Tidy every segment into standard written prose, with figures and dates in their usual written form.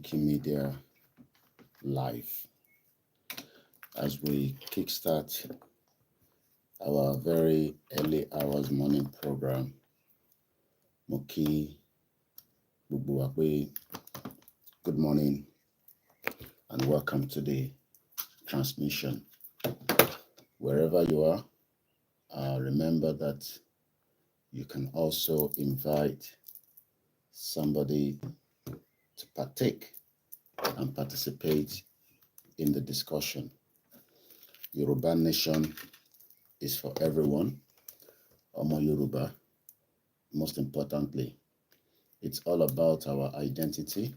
Koikimedia live as we kickstart our very early hours morning program. Moki Bubuakwe, good morning and welcome to the transmission. Wherever you are, remember that you can also invite somebody to partake and participate in the discussion. Yoruba Nation is for everyone. Omo Yoruba, most importantly, it's all about our identity,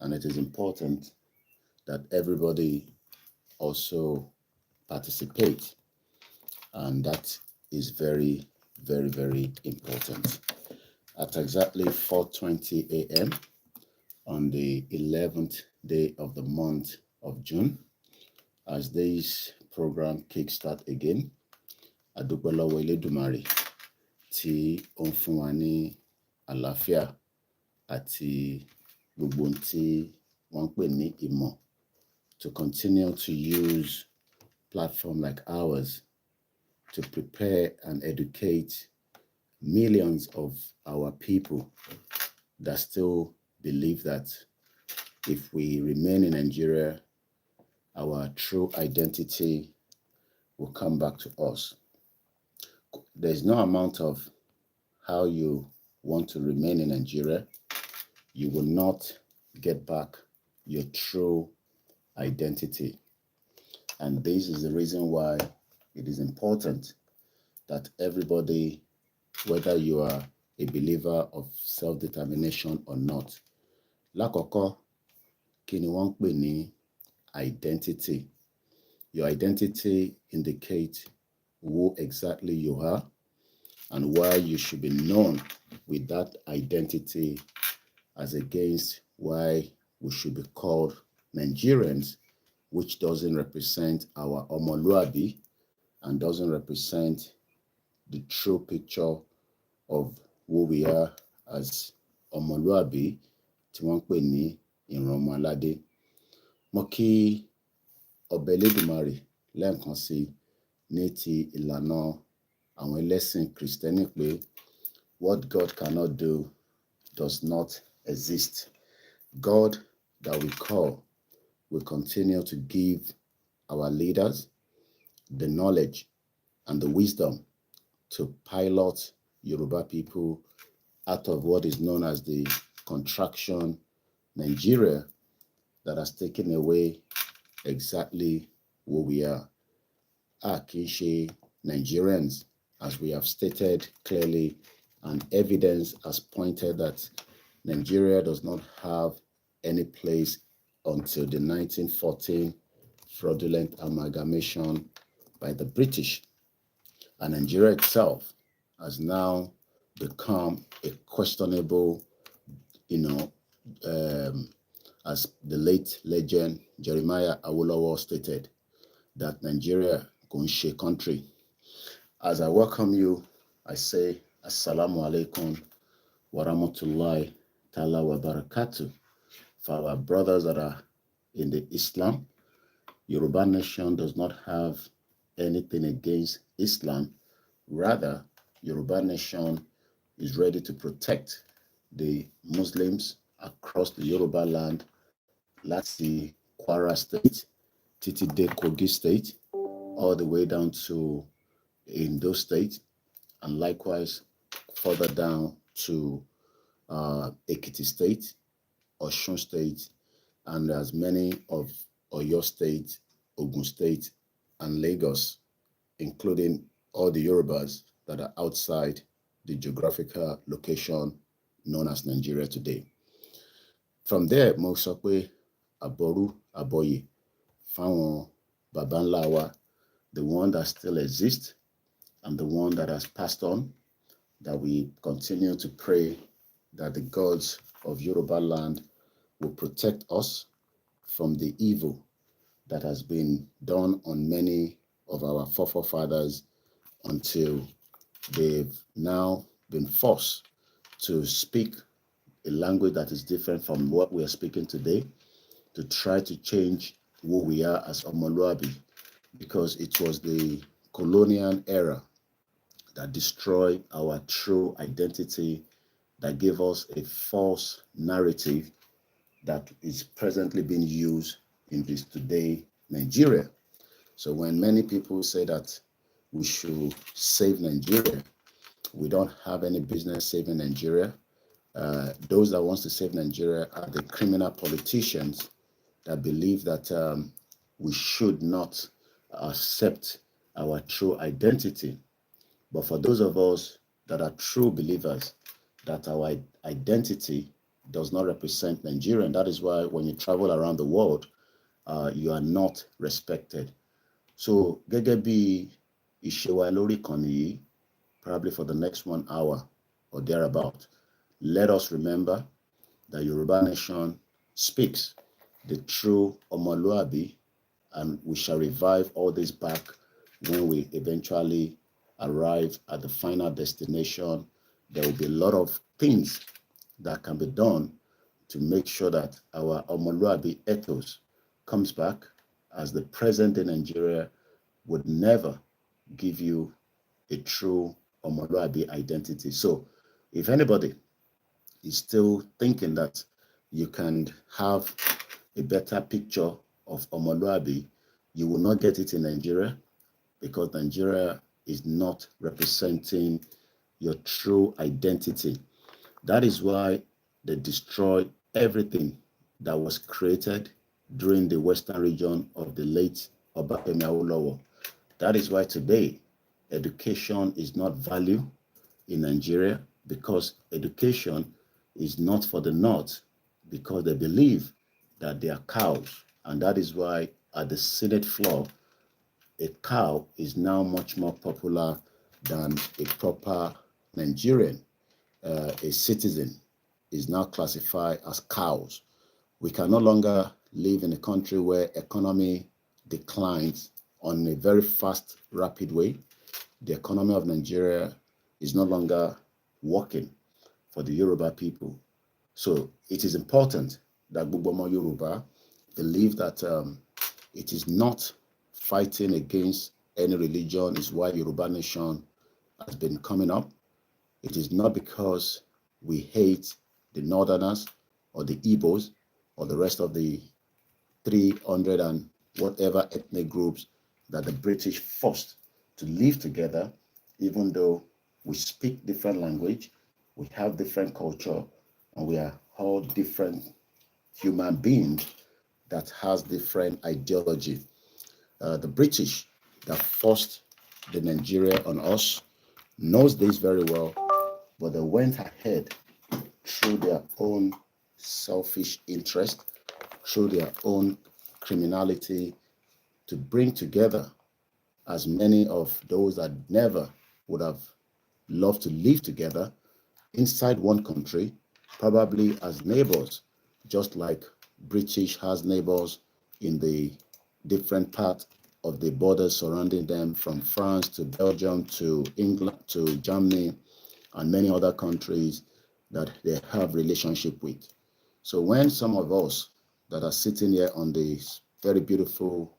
and it is important that everybody also participate, and that is very, very, very important. At exactly 4:20 a.m. on the 11th day of the month of June, as this program kickstart again, Adúpẹ́ lọ́wọ́ Elédùmarè tí ó ń fún wa ní àlàáfíà àti gbogbo ohun tí wọ́n ń pè ní ìmọ̀ to continue to use platform like ours to prepare and educate millions of our people that still believe that if we remain in Nigeria, our true identity will come back to us. There's no amount of how you want to remain in Nigeria, you will not get back your true identity. And this is the reason why it is important that everybody, whether you are a believer of self-determination or not, lákọ̀ọ́kọ́, kí ni wọ́n ń pè ní identity? Your identity indicates who exactly you are and why you should be known with that identity, as against why we should be called Nigerians, which doesn't represent our Omoluabi and doesn't represent the true picture of who we are as Omoluabi tí wọ́n ń pè ní ìran ọmọ aládé. Mo kí Ọba Elédùmarè lẹ́ẹ̀kan sí ní ti ìlànà àwọn ẹlẹ́sìn Kristẹni pé what God cannot do does not exist. God that we call will continue to give our leaders the knowledge and the wisdom to pilot Yoruba people out of what is known as the contraction Nigeria that has taken away exactly who we are. Kì í ṣe Nigerians, as we have stated clearly, and evidence has pointed that Nigeria does not have any place until the 1914 fraudulent amalgamation by the British. And Nigeria itself has now become a questionable, as the late legend Jeremiah Awolowo stated, that Nigeria kò ń ṣe country. As I welcome you, I say Assalamu alaikum wa rahmatullahi ta'ala wa barakatuh. For our brothers that are in the Islam, Yoruba Nation does not have anything against Islam. Rather, Yoruba Nation is ready to protect the Muslims across the Yoruba land, láti Kwara State, títí dé Kogi State, all the way down to Indo State, and likewise further down to Ekiti State, Osun State, and as many of Oyo State, Ogun State, and Lagos, including all the Yorubas that are outside the geographical location known as Nigeria today. From there, mo sọ pé àbọ̀rú àbọ̀yè fáwọn baba ńlá wa, the one that still exists and the one that has passed on, that we continue to pray that the gods of Yoruba land will protect us from the evil that has been done on many of our forefathers until they've now been forced to speak a language that is different from what we are speaking today to try to change who we are as Omoluabi, because it was the colonial era that destroyed our true identity, that gave us a false narrative that is presently being used in this today Nigeria. So when many people say that we should save Nigeria, we don't have any business saving Nigeria. Those that wants to save Nigeria are the criminal politicians that believe that we should not accept our true identity. But for those of us that are true believers, that our identity does not represent Nigeria, and that is why when you travel around the world, you are not respected. So, gẹ́gẹ́ bí ìṣe wa lórí ìkànnì yìí, probably for the next 1 hour or thereabout, let us remember that Yoruba Nation speaks the true Omoluabi, and we shall revive all this back when we eventually arrive at the final destination. There will be a lot of things that can be done to make sure that our Omoluabi ethos comes back, as the present in Nigeria would never give you a true Omoluabi identity. So if anybody is still thinking that you can have a better picture of Omoluabi, you will not get it in Nigeria, because Nigeria is not representing your true identity. That is why they destroyed everything that was created during the western region of the late Obafemi Awolowo. That is why today education is not valued in Nigeria, because education is not for the North, because they believe that they are cows. And that is why at the Senate floor, a cow is now much more popular than a proper Nigerian. A citizen is now classified as cows. We can no longer live in a country where economy declines on a very fast, rapid way. The economy of Nigeria is no longer working for the Yoruba people. So it is important that Gbogboomo Yoruba believe that it is not fighting against any religion is why Yoruba Nation has been coming up. It is not because we hate the Northerners or the Igbos or the rest of the 300 and whatever ethnic groups that the British forced to live together, even though we speak different language, we have different culture, and we are all different human beings that has different ideology. The British that forced the Nigeria on us knows this very well, but they went ahead through their own selfish interest, through their own criminality, to bring together as many of those that never would have loved to live together inside one country, probably as neighbors, just like British has neighbors in the different parts of the borders surrounding them, from France to Belgium to England to Germany and many other countries that they have relationship with. So when some of us that are sitting here on this very beautiful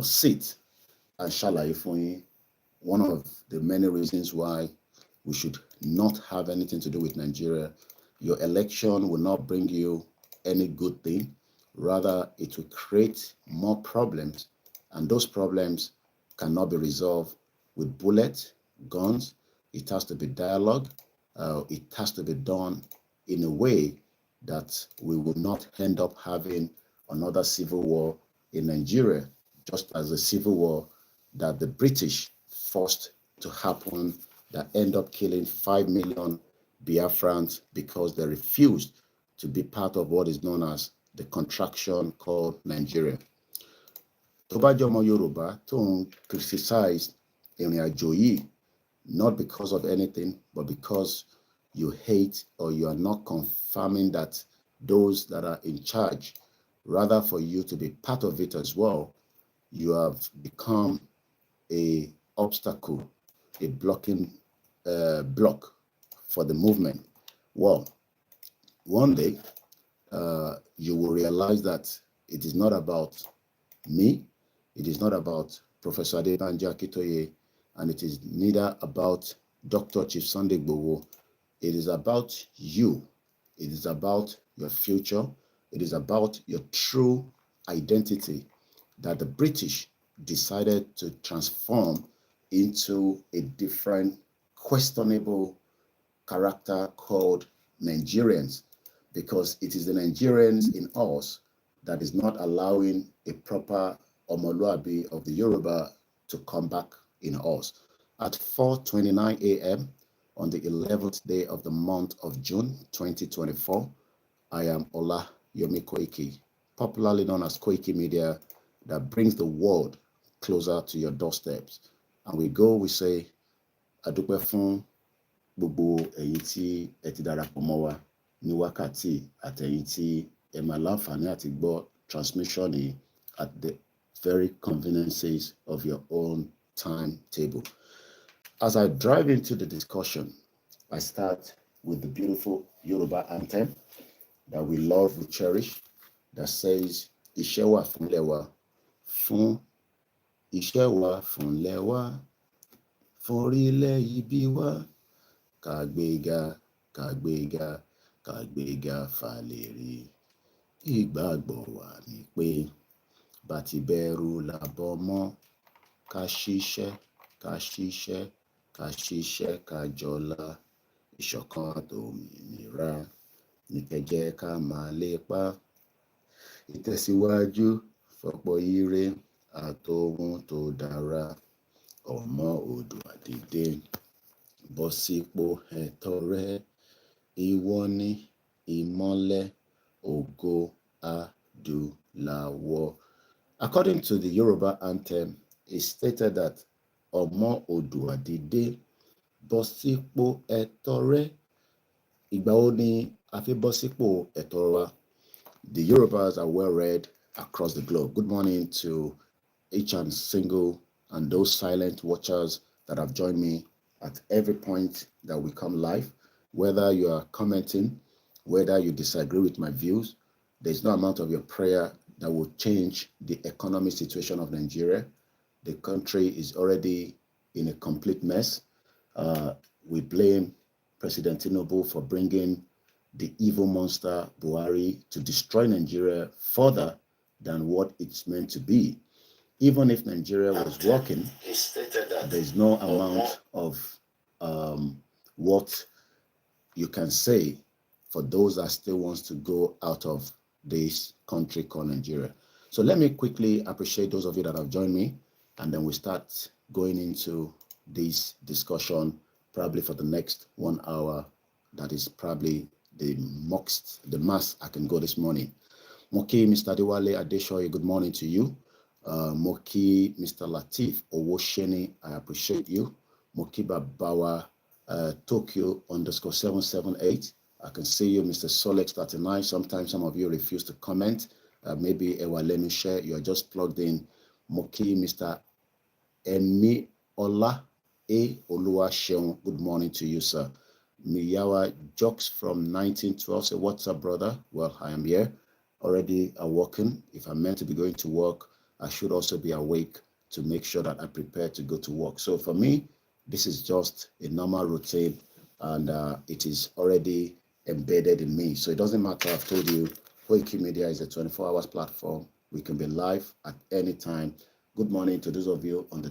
seat and ṣàlàyé fún yín, one of the many reasons why we should not have anything to do with Nigeria, your election will not bring you any good thing. Rather, it will create more problems, and those problems cannot be resolved with bullets, guns. It has to be dialogue. It has to be done in a way that we will not end up having another civil war in Nigeria, just as the civil war that the British forced to happen, that end up killing 5 million Biafrans because they refused to be part of what is known as the contraction called Nigeria. Tó bá jẹ́ ọmọ Yorùbá tó ń criticize ìrìn àjò yìí, not because of anything, but because you hate or you are not confirming that those that are in charge, rather for you to be part of it as well, you have become a obstacle, a blocking block for the movement. Well, one day you will realize that it is not about me, it is not about Professor Adebanji Akitoye, and it is neither about Dr. Chief Sunday Igboho. It is about you. It is about your future. It is about your true identity that the British decided to transform into a different, questionable character called Nigerians, because it is the Nigerians in us that is not allowing a proper Omoluabi of the Yoruba to come back in us. At 4:29 a.m. on the 11th day of the month of June 2024, I am OLAYOMI KOIKI, popularly known as Koikimedia, that brings the world closer to your doorsteps. And we say, Adúpẹ́ fún gbogbo ẹ̀yin tí ẹ ti darapọ̀ mọ́ wa ní wákàtí àtẹ̀yin tí ẹ máa láǹfààní àti gbọ́ transmission yìí at the very conveniences of your own timetable. As I drive into the discussion, I start with the beautiful Yoruba anthem that we love, we cherish, that says, Iṣẹ́ wà fúnlẹ̀ wa, fún iṣẹ́ wà fúnlẹ̀ wa, fún orílẹ̀ ibi wa, kàgbéga, kàgbéga, kàgbéga fàlèrè. Ìgbàgbọ́ wa ni pé bá ti bẹ̀rù làbọ̀ mọ́, ká ṣiṣẹ́, ká ṣiṣẹ́, ká ṣiṣẹ́, ká jọlá. Ìṣọ̀kan àtòmìnira ní kẹ́ jẹ́ ká máa lépa. Ìtẹ̀síwájú fọ́pọ̀ ire àtòhun tó dára. Ọmọ Oòduà dìde, bọ́ sípò ẹ̀tọ́ rẹ. Ìwọ ni ìmọ́lẹ̀ ògo adúláwọ̀. According to the Yoruba anthem, it stated that Ọmọ Oòduà dìde, bọ́ sípò ẹ̀tọ́ rẹ. Ìgbà wo ni a fi bọ́ sípò ẹ̀tọ́ wa? The Yorubas are well read across the globe. Good morning to each and single and those silent watchers that have joined me at every point that we come live. Whether you are commenting, whether you disagree with my views, there's no amount of your prayer that will change the economic situation of Nigeria. The country is already in a complete mess. We blame President Tinubu for bringing the evil monster Buhari to destroy Nigeria further than what it's meant to be. Even if Nigeria was working, there's no amount of what you can say for those that still wants to go out of this country called Nigeria. So let me quickly appreciate those of you that have joined me, and then we start going into this discussion probably for the next 1 hour. That is probably the max I can go this morning. Moki, Mr. Diwale Adeshoye, good morning to you. Moki, Mr. Latif Owosheni, I appreciate you. Moki Babawa, Tokyo _778. I can see you, Mr. Solex39. Sometimes some of you refuse to comment. Maybe let me share. You are just plugged in. Moki, Mr. Emi Ola A. Olua Sheon. Good morning to you, sir. Miyawa Jokes from 1912. Say, what's up, brother? Well, I am here. Already awoken. If I'm meant to be going to work, I should also be awake to make sure that I prepare to go to work. So for me, this is just a normal routine, and it is already embedded in me. So it doesn't matter. I've told you, Koikimedia is a 24 hours platform. We can be live at any time. Good morning to those of you on the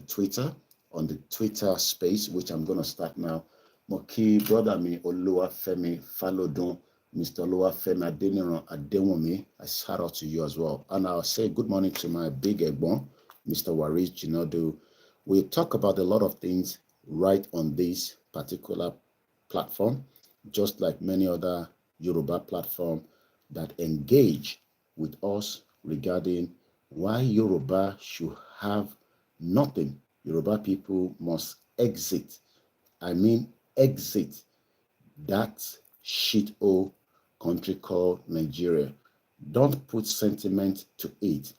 Twitter space, which I'm going to start now. Moki, brother me, Oluwafemi Falodun, Mr. Oluwafemi Adeniran Adewumi, I shout out to you as well. And I'll say good morning to my big egbon, Mr. Waris Jinodu. We talk about a lot of things right on this particular platform, just like many other Yoruba platforms that engage with us regarding why Yoruba should have nothing. Yoruba people must exit. I mean, exit that shithole country called Nigeria. Don't put sentiment to it.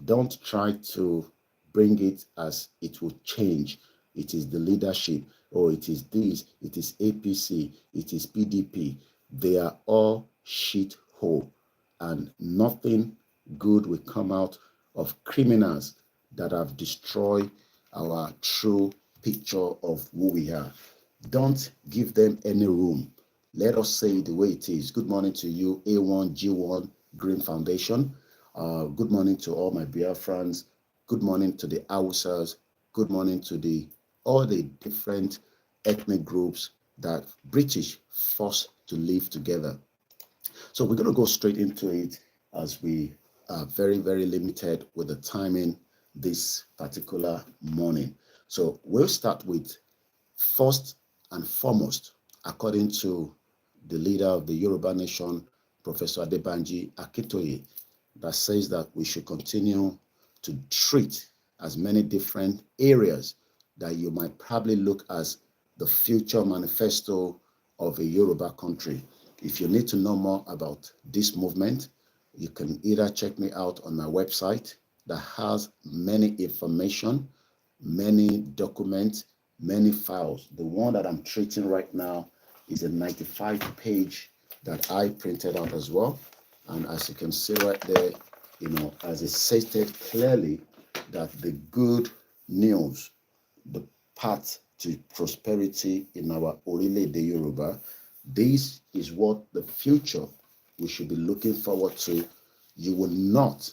Don't try to bring it as it will change. It is the leadership, or it is this, it is APC, it is PDP. They are all shit hole, and nothing good will come out of criminals that have destroyed our true picture of who we are. Don't give them any room. Let us say it the way it is. Good morning to you, A1G1 Green Foundation. Good morning to all my Biafrans. Good morning to the Hausas. Good morning to all the different ethnic groups that British forced to live together. So we're going to go straight into it, as we are very, very limited with the timing this particular morning. So we'll start with, first and foremost, according to the leader of the Yoruba nation, Professor Adebanji Akintoye, that says that we should continue to treat as many different areas that you might probably look as the future manifesto of a Yoruba country. If you need to know more about this movement, you can either check me out on my website that has many information, many documents, many files. The one that I'm treating right now is a 95-page that I printed out as well. And as you can see right there, as it stated clearly, that the good news, the path to prosperity in our Orile-Ede Yoruba, this is what the future we should be looking forward to. You will not,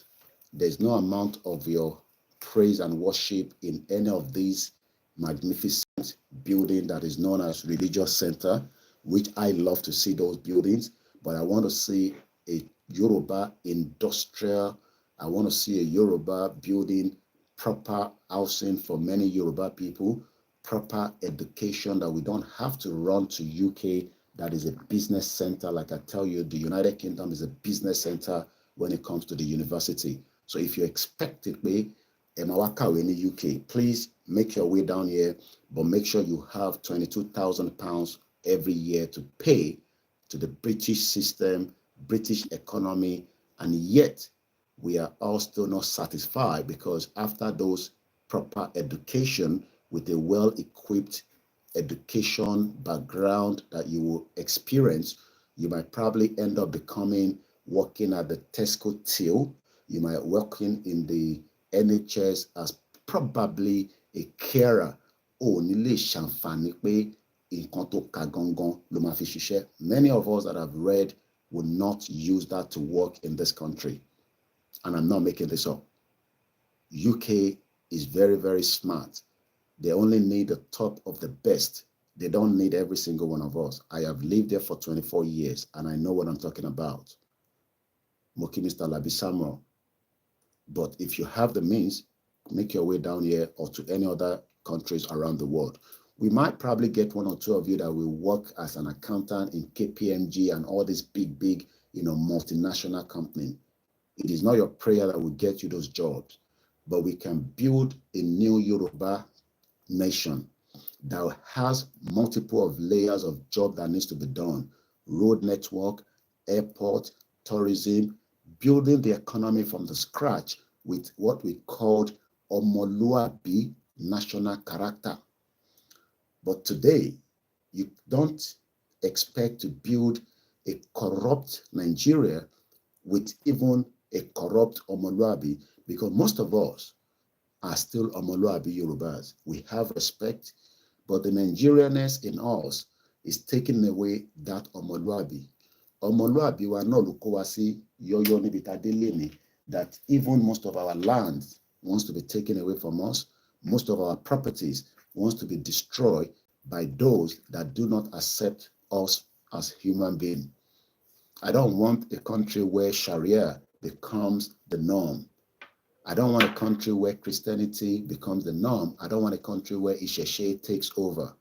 there's no amount of your praise and worship in any of these magnificent building that is known as religious center, which I love to see those buildings, but I want to see a Yoruba industrial, I want to see a Yoruba building, proper housing for many Yoruba people, proper education, that we don't have to run to UK, that is a business center. Like I tell you, the United Kingdom is a business center when it comes to the university. So if you expect it, Emawaka in the UK, please make your way down here, but make sure you have £22,000 every year to pay to the British system, British economy, and yet we are all still not satisfied, because after those proper education with a well-equipped education background that you will experience, you might probably end up working at the Tesco till, you might working in the NHS as probably a carer. Many of us that have read will not use that to work in this country. And I'm not making this up. UK is very, very smart. They only need the top of the best. They don't need every single one of us. I have lived there for 24 years and I know what I'm talking about. Moki Mr. Labi Samuel. But if you have the means, make your way down here or to any other countries around the world. We might probably get one or two of you that will work as an accountant in KPMG and all these big, multinational companies. It is not your prayer that will get you those jobs, but we can build a new Yoruba nation that has multiple of layers of job that needs to be done. Road network, airport, tourism, building the economy from the scratch with what we called Omoluabi national character. But today, you don't expect to build a corrupt Nigeria with even a corrupt Omoluabi, because most of us are still Omoluabi Yorubas. We have respect, but the Nigerianness in us is taking away that Omoluabi. Omoluabi wa no lukowasi yoyo ni bitadeleni, that even most of our land wants to be taken away from us. Most of our properties wants to be destroyed by those that do not accept us as human beings. I don't want a country where Sharia becomes the norm. I don't want a country where Christianity becomes the norm. I don't want a country where Isheshe takes over.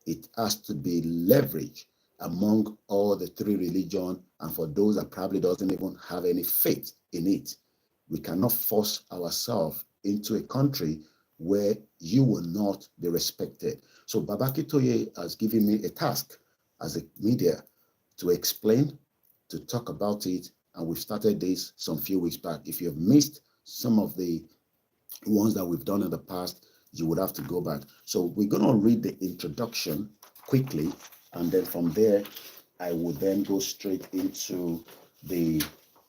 It has to be leveraged among all the three religions, and for those that probably doesn't even have any faith in it. We cannot force ourselves into a country where you will not be respected. So Babaki Toye has given me a task as a media to explain, to talk about it, and we've started this some few weeks back. If you have missed some of the ones that we've done in the past, you would have to go back. So we're going to read the introduction quickly, and then from there, I will then go straight into the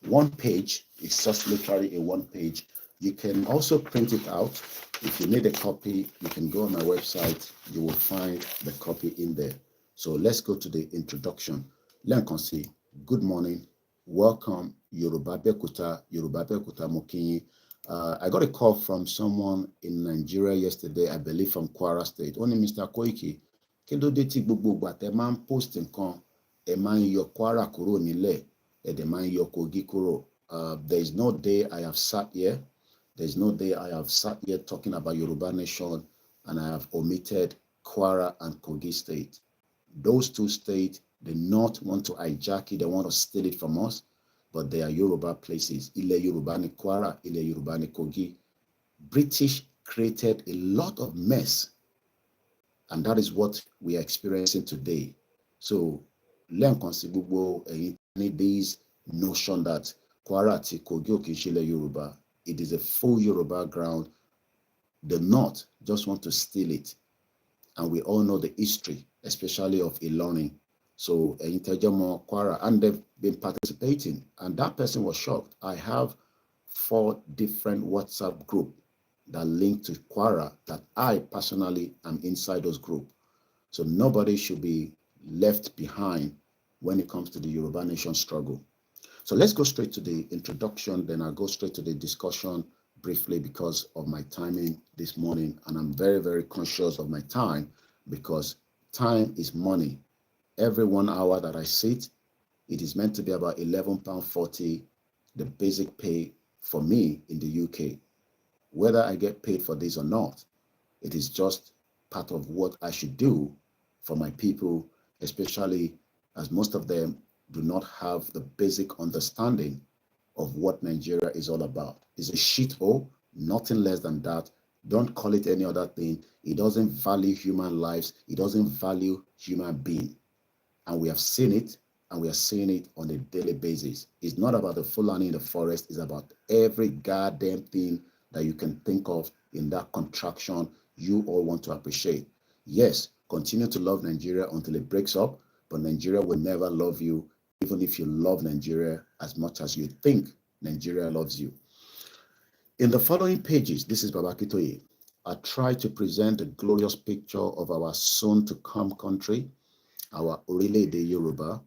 one page. It's just literally a one page. You can also print it out. If you need a copy, you can go on my website. You will find the copy in there. So let's go to the introduction. Lenkonsi, good morning. Welcome, Yoruba Bekuta, Mokinyi. I got a call from someone in Nigeria yesterday, I believe from Kwara State. Only Mr. Koiki, kí ló dé tí gbogbo ìgbà tẹ́ máa ń post nǹkan, ẹ máa ń yọ Kwara kúrò nílẹ̀, ẹ dẹ̀ máa ń yọ Kogi kúrò. There is no day I have sat here. There's no day I have sat here talking about Yoruba Nation and I have omitted Kwara and Kogi State. Those two states, they not want to hijack it, they want to steal it from us, but they are Yoruba places. Ile Yoruba ni Kwara, Ile Yoruba ni Kogi. British created a lot of mess, and that is what we are experiencing today. So, this notion that Kwara ti Kogi o kii Ile Yoruba, it is a full Yoruba ground. The North just want to steal it. And we all know the history, especially of Ilorin. So, Kwara, and they've been participating. And that person was shocked. I have 4 different WhatsApp groups that link to Kwara that I personally am inside those groups. So nobody should be left behind when it comes to the Yoruba Nation struggle. So let's go straight to the introduction, then I'll go straight to the discussion briefly because of my timing this morning. And I'm very, very conscious of my time because time is money. Every 1 hour that I sit, it is meant to be about £11.40, the basic pay for me in the UK. Whether I get paid for this or not, it is just part of what I should do for my people, especially as most of them do not have the basic understanding of what Nigeria is all about. It's a shithole, nothing less than that. Don't call it any other thing. It doesn't value human lives. It doesn't value human beings. And we have seen it, and we are seeing it on a daily basis. It's not about the Fulani in the forest. It's about every goddamn thing that you can think of in that contraction you all want to appreciate. Yes, continue to love Nigeria until it breaks up, but Nigeria will never love you, even if you love Nigeria as much as you think Nigeria loves you. In the following pages, this is Baba Kitoye. I try to present a glorious picture of our soon-to-come country, our Orile-Ede Yoruba.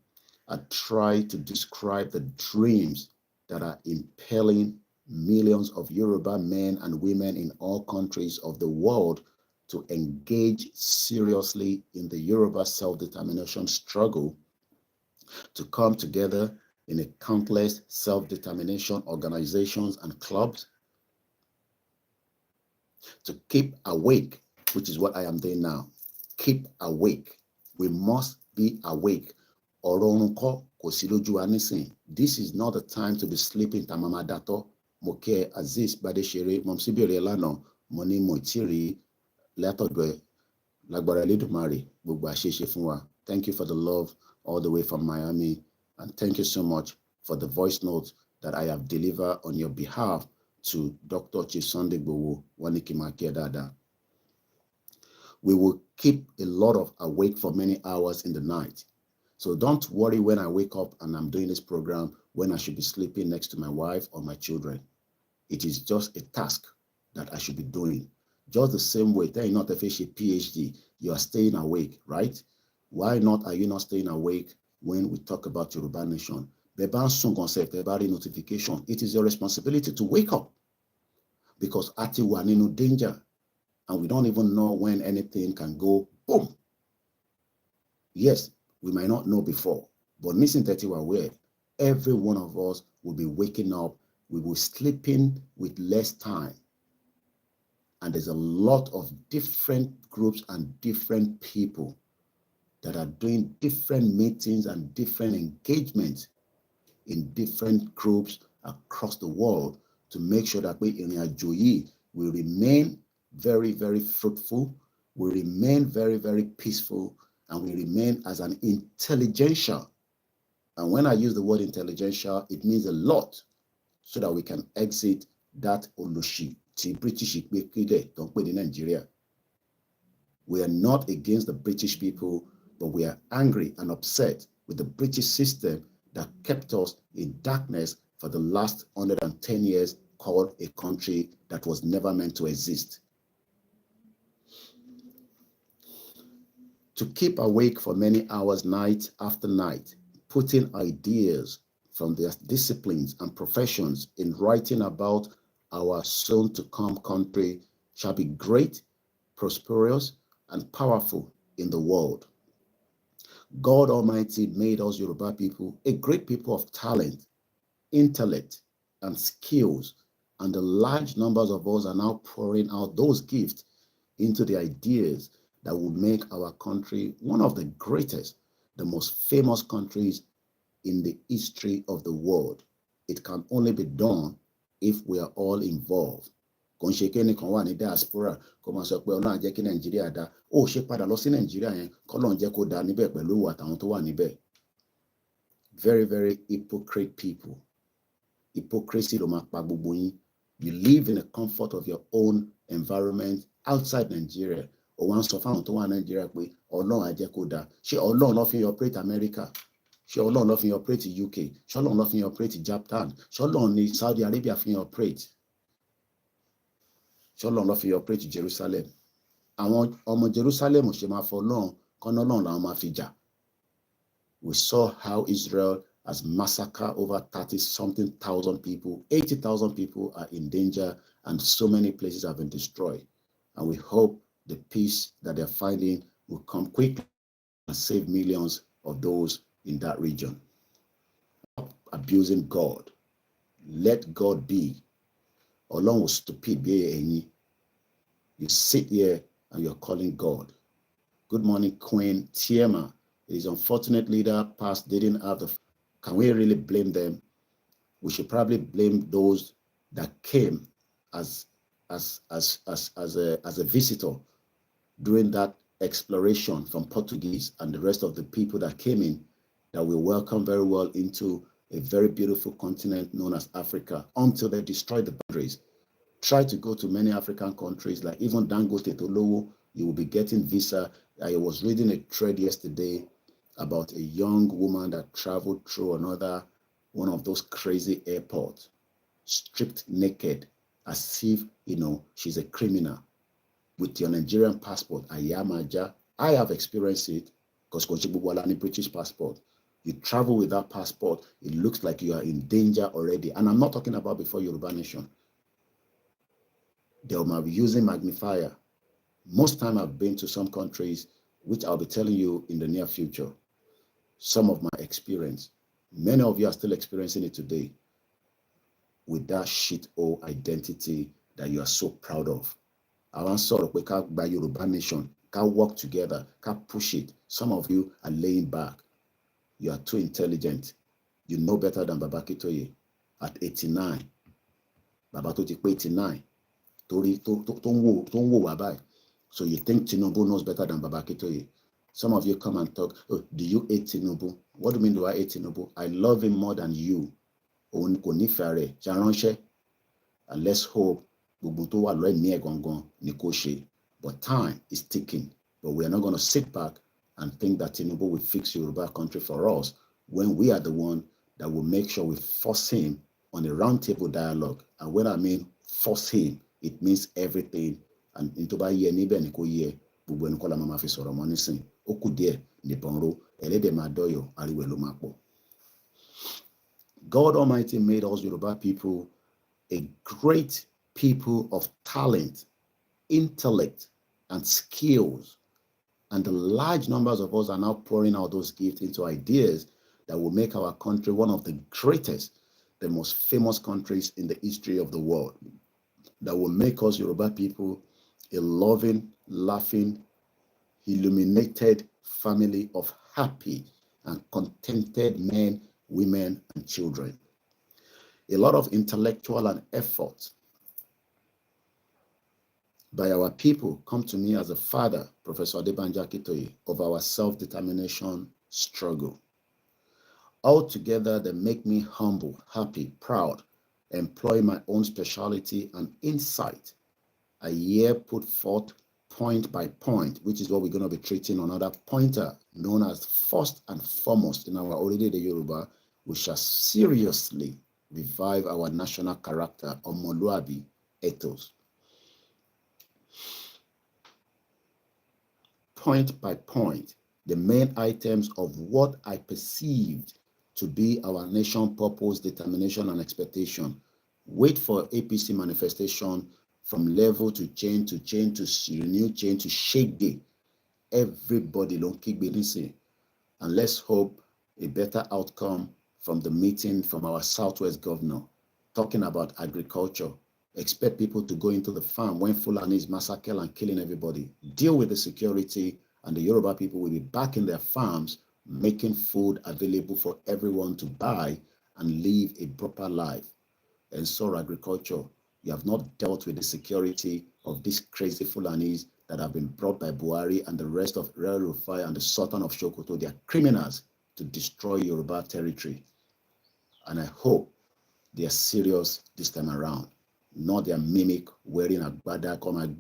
I try to describe the dreams that are impelling millions of Yoruba men and women in all countries of the world to engage seriously in the Yoruba self-determination struggle, to come together in a countless self-determination organizations and clubs, to keep awake, which is what I am doing now. Keep awake. We must be awake. This is not the time to be sleeping. Tamama Dato, Moke Aziz Badeshere, Momsibiri Elano, Moni Moitiri, Latodwe, Lagbara Lidumari, Bugba Sheshe Funwa. Thank you for the love all the way from Miami. And thank you so much for the voice note that I have delivered on your behalf to Dr. Chisonde Gbowo Wanikimake Dada. We will keep a lot of awake for many hours in the night. So don't worry when I wake up and I'm doing this program when I should be sleeping next to my wife or my children. It is just a task that I should be doing. Just the same way, you're not a PhD, you are staying awake, right? Why not are you not staying awake when we talk about Yoruba Nation? Notification. It is your responsibility to wake up because ati we are in danger and we don't even know when anything can go boom. Yes, we might not know before, but missing 30 we're aware, every one of us will be waking up, we will sleeping with less time. And there's a lot of different groups and different people that are doing different meetings and different engagements in different groups across the world to make sure that we in Ajoyi will remain very, very fruitful, will remain very, very peaceful, and we remain as an intelligentsia. And when I use the word intelligentsia, it means a lot so that we can exit that oloshi, the British don't put in Nigeria. We are not against the British people, but we are angry and upset with the British system that kept us in darkness for the last 110 years, called a country that was never meant to exist. To keep awake for many hours night after night, putting ideas from their disciplines and professions in writing about our soon-to-come country shall be great, prosperous, and powerful in the world. God Almighty made us Yoruba people a great people of talent, intellect, and skills, and the large numbers of us are now pouring out those gifts into the ideas that will make our country one of the greatest, the most famous countries in the history of the world. It can only be done if we are all involved. Kò ń ṣe kẹ́nìkan wà ní diaspora kó máa sọ pé Ọlọ́run á jẹ́ kí Nàìjíríà dá. Ó ṣe padà lọ sí Nàìjíríà yẹn k'Ọlọ́run jẹ́ kó dá níbẹ̀ pẹ̀lú ìwà àtàwọn tó wà níbẹ̀. Very, very hypocrite people. Hypocrisy ló máa pa gbogbo yín. You live in the comfort of your own environment outside Nigeria. Ó wá ń sọ fáwọn tó wà Nigeria pé Ọlọ́run á jẹ́ kó dá. Ṣé Ọlọ́run ló fi operate America? Ṣé Ọlọ́run ló fi operate UK? Ṣé Ọlọ́run ló fi operate Japan? Ṣé Ọlọ́run ní Saudi Arabia fi operate? Ṣé Ọlọ́run ló fi operate Jerusalem? Àwọn ọmọ Jerusalem ṣe máa fọ Ọlọ́run kọ́nà Ọlọ́run làwọn máa fi jà. We saw how Israel has massacred over 30-something thousand people. 80,000 people are in danger, and so many places have been destroyed. And we hope the peace that they're finding will come quickly and save millions of those in that region. Stop abusing God. Let God be. Ọlọ́run was stupid. You sit here and you're calling God. Good morning, Queen Tiema. It is unfortunate leader past didn't have the. Can we really blame them? We should probably blame those that came as a visitor during that exploration from Portuguese and the rest of the people that came in, that we welcome very well into a very beautiful continent known as Africa, until they destroyed the boundaries. Try to go to many African countries, like even Dangote Tolowo, you will be getting visa. I was reading a thread yesterday about a young woman that traveled through one of those crazy airports, stripped naked, as if, she's a criminal, with your Nigerian passport. I have experienced it, because British passport. You travel with that passport, it looks like you are in danger already. And I'm not talking about before Yoruba Nation. They might be using magnifier. Most time I've been to some countries, which I'll be telling you in the near future, some of my experience. Many of you are still experiencing it today with that shit-hole identity that you are so proud of. I want sort of by Yoruba Nation, can work together, can push it. Some of you are laying back. You are too intelligent. You know better than Baba Kitoye at 89. Baba Toti 89. So you think Tinubu knows better than Baba Kitoye? Some of you come and talk, oh, do you hate Tinubu? What do you mean do I hate Tinubu? I love him more than you. And let's hope but time is ticking. But we are not going to sit back and think that Tinubu will fix Yoruba country for us, when we are the one that will make sure we force him on a roundtable dialogue. And when I mean force him, it means everything. And into by year ni be ni ko ye gbogbo en ko la ma fi sọ̀rọ̀ mo nisin ó kù díẹ̀ nìbọn ro ẹlẹ́dẹ̀ máa dọ́yọ̀ ariwo ló máa pọ̀. God Almighty made us Yoruba people a great people of talent, intellect, and skills. And the large numbers of us are now pouring out those gifts into ideas that will make our country one of the greatest, the most famous countries in the history of the world. That will make us Yoruba people a loving, laughing, illuminated family of happy and contented men, women, and children. A lot of intellectual and effort by our people come to me as a father, Professor Adebanja Kitoye, of our self-determination struggle. Altogether, they make me humble, happy, proud, employ my own speciality and insight. I here put forth point by point, which is what we're going to be treating another pointer known as first and foremost in our Orile de Yoruba. We shall seriously revive our national character, Omoluabi ethos. Point by point, the main items of what I perceived to be our nation purpose, determination, and expectation. Wait for APC manifestation from level to chain to renew chain to shake day. Everybody don't keep believing. And let's hope a better outcome from the meeting from our Southwest governor talking about agriculture. Expect people to go into the farm when Fulani is massacring and killing everybody. Deal with the security, and the Yoruba people will be back in their farms making food available for everyone to buy and live a proper life. And so agriculture, you have not dealt with the security of these crazy Fulanis that have been brought by Buhari and the rest of El Rufai and the Sultan of Sokoto. They are criminals to destroy Yoruba territory. And I hope they are serious this time around. Not their mimic wearing a bada, come and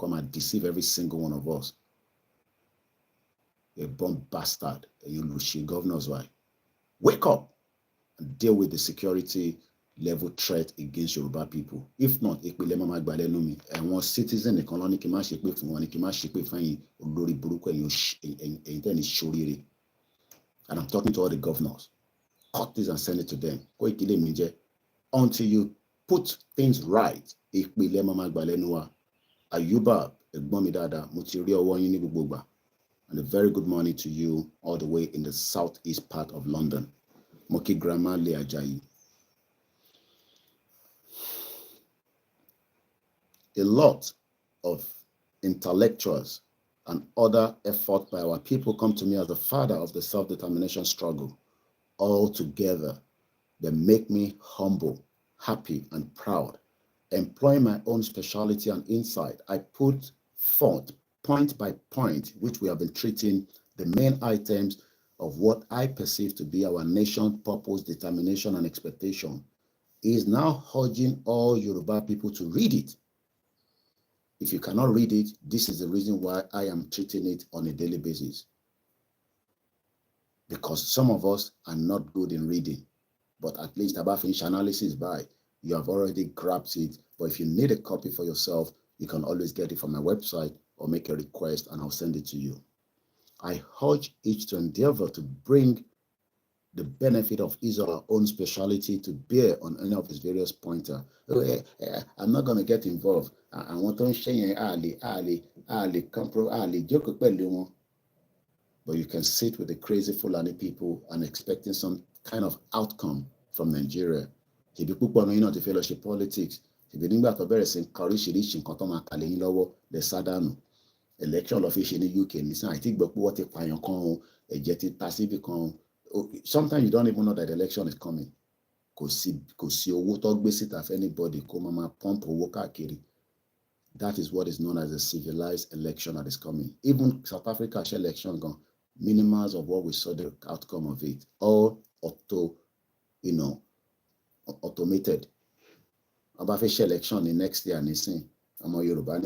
come and deceive every single one of us. A bomb bastard, you Lushi governors, why? Wake up and deal with the security level threat against Yoruba people. If not, and one citizen economic and I'm talking to all the governors. Cut this and send it to them. Until you put things right. Ayuba, and a very good morning to you all the way in the southeast part of London. Moki Grandma Leajayi. A lot of intellectuals and other effort by our people come to me as the father of the self-determination struggle. All together, they make me humble, happy, and proud. Employing my own speciality and insight, I put forth point by point, which we have been treating the main items of what I perceive to be our nation's purpose, determination, and expectation, is now urging all Yoruba people to read it. If you cannot read it, this is the reason why I am treating it on a daily basis. Because some of us are not good in reading, but at least about finish analysis by, you have already grabbed it. But if you need a copy for yourself, you can always get it from my website or make a request and I'll send it to you. I urge each to endeavor to bring the benefit of his or her own speciality to bear on any of his various pointers. I'm not going to get involved. I want to share but you can sit with the crazy Fulani people and expecting some kind of outcome from Nigeria. If you put on the fellowship politics, if you think about the sadanu election official in the UK, I think what sometimes you don't even know that the election is coming. Anybody pump that is what is known as a civilized election that is coming. Even South Africa's election gone, minimals of what we saw the outcome of it, all automated. About election the next year, Yoruba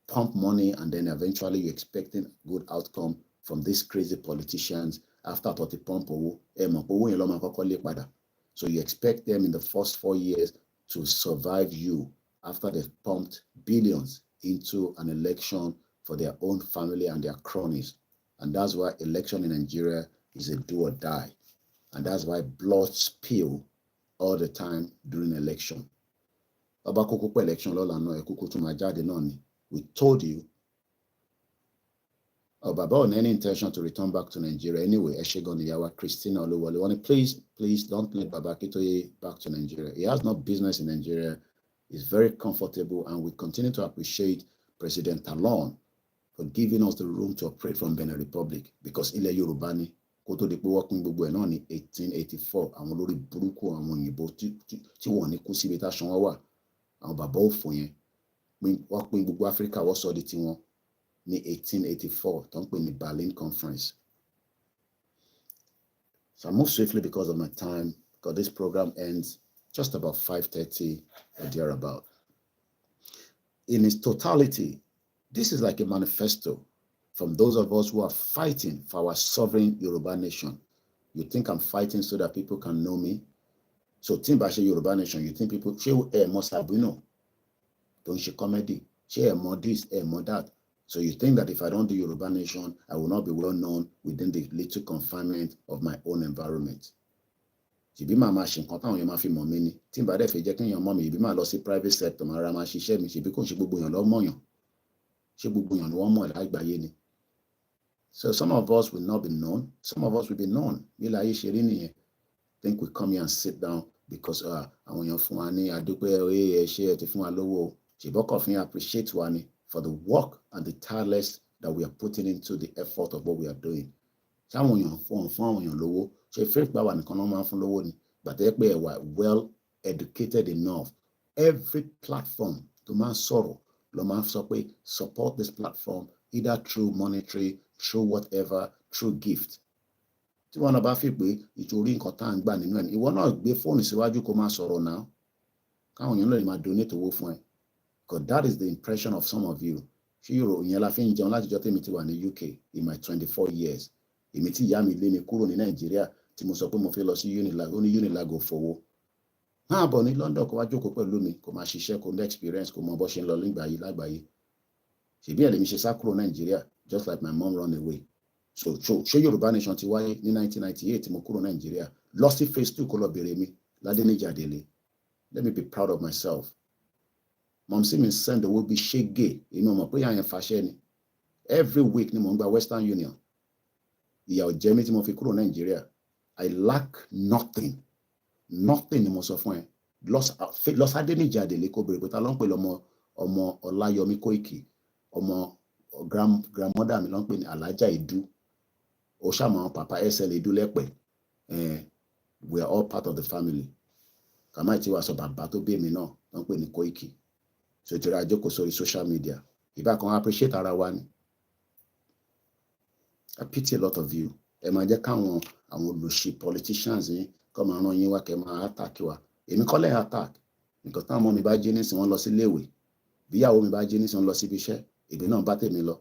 pump money, and then eventually you're expecting good outcome from these crazy politicians after the pump. So you expect them in the first 4 years to survive you after they've pumped billions into an election for their own family and their cronies. And that's why election in Nigeria is a do or die. And that's why blood spill all the time during election. We told you about any intention to return back to Nigeria anyway. Christina Oluwale, please don't let Baba Kitoye back to Nigeria. He has no business in Nigeria. He's very comfortable, and we continue to appreciate President Talon for giving us the room to operate from Benin Republic, because Ile Yorubani Koto de working gbogbo ẹ̀ náà ní 1884 àwọn olórí burúkú àwọn òyìnbó tí wọ́n ní kú síbi tá ṣan wà àwọn bàbá òfò yẹn wọ́n pín gbogbo Áfíríkà wọ́n sọ di tiwọn ní 1884 tó ń pè ní Berlin Conference. So I move swiftly because of my time, because this program ends just about 5:30 or thereabout. In its totality, this is like a manifesto from those of us who are fighting for our sovereign Yoruba nation. You think I'm fighting so that people can know me? So think about Yoruba nation, you think people, must have know. Don't she comedy? More this, more that. So you think that if I don't do Yoruba nation, I will not be well known within the little confinement of my own environment. Ṣèbí màá máa ṣe nǹkan táwọn èèyàn máa fi mọ̀ mí ni. Tí n bá dẹ̀ fẹ́ jẹ́ kí èèyàn mọ̀ mí, ìbí máa lọ sí private sector, màá ra máa ṣiṣẹ́ mi. Ṣèbí kò ṣe gbogbo èèyàn ló mọ̀yàn. Ṣé gbogbo èèyàn ni wọ́n mọ̀ lágbàáyé ni? So some of us will not be known. Some of us will be known. Bí láyé ṣe rí nìyẹn. Think we come here and sit down because àwọn èèyàn fún wa ní àdúpẹ́ ẹ ṣé ẹ ti fún wa lówó. Ṣèbọ́kọ̀ fi appreciate wa ni for the work and the tireless that we are putting into the effort of what we are doing. Ṣáwọn èèyàn fún àwọn èèyàn lówó. Ṣé fake power nìkan náà máa ń fún lówó ni? Gbàtẹ́ pé ẹ wà well educated enough. Every platform tó máa ń sọ̀rọ̀ ló máa ń sọ pé support this platform either through monetary, through whatever, through gift. Tí wọ́n náà bá fi pé ìtorí nǹkan tá à ń gbà nínú ẹ̀, ìwọ náà gbé fóònù síwájú kó máa sọ̀rọ̀ náà. Káwọn èèyàn lè máa donate owó fún ẹ. Because that is the impression of some of you. Ṣé Yorùbá ìyẹn la fi ń jẹun láti jọ́ tèmi ti wà ní UK in my 24 years. Èmi tí ìyá mi lé mi kúrò ní Nàìjíríà tí mo sọ pé mo fẹ́ lọ sí Unilag, ó ní Unilag ò fowó. Máa bọ̀ ní London kó wá jókòó pẹ̀lú mi, kó máa ṣiṣẹ́, kó ní experience, kó mọ bó ṣe ń lọ lágbàáyé. Ṣèbí ẹ̀ lèmi ṣe sá kúrò Nàìjíríà just like my mom run away. So ṣé Yorùbá nation ti wáyé ní 1998 tí mo kúrò Nàìjíríà lọ sí phase 2 kó lọ bèrè mi Ládéníjàdélé. Let me be proud of myself. Mom see me send owó bí ṣégè, èmi ò mọ̀ pé yàyẹn fàṣẹ ni. Every week ni mo ń gba Western Union. Ìyà ò jẹ mí tí mo fi kúrò Nàìjíríà. I lack nothing. Nothing ni mo sọ fún ẹ. Lọ Adéníjàdélé kó bèrè pé ta ló ń pè ọmọ Ọláyọmí Kóìkì. Ọmọ grandmother mi ló ń pè ní Alájà Ìdú. Ó ṣàmọ̀ papa SL Ìdú lẹ́pẹ̀. We are all part of the family. Kàmáì tí wàá sọ bàbá tó bí èmi náà ló ń pè ní Kóìkì. So ìtura àjókòó sórí social media. Ìbá kan appreciate ara wa ni. I pity a lot of you. Ẹ máa jẹ́ káwọn olùṣí politicians yín kọ́ máa rán yín wá kẹ́ máa attack wa. Èmi kọ́ lẹ́yìn attack. Nǹkan táwọn ọmọ mi bá jí nísìn wọ́n lọ sí iléèwé. Bí ìyàwó mi bá jí nísìn wọ́n lọ síbi iṣẹ́. Èmi náà bá tèmi lọ.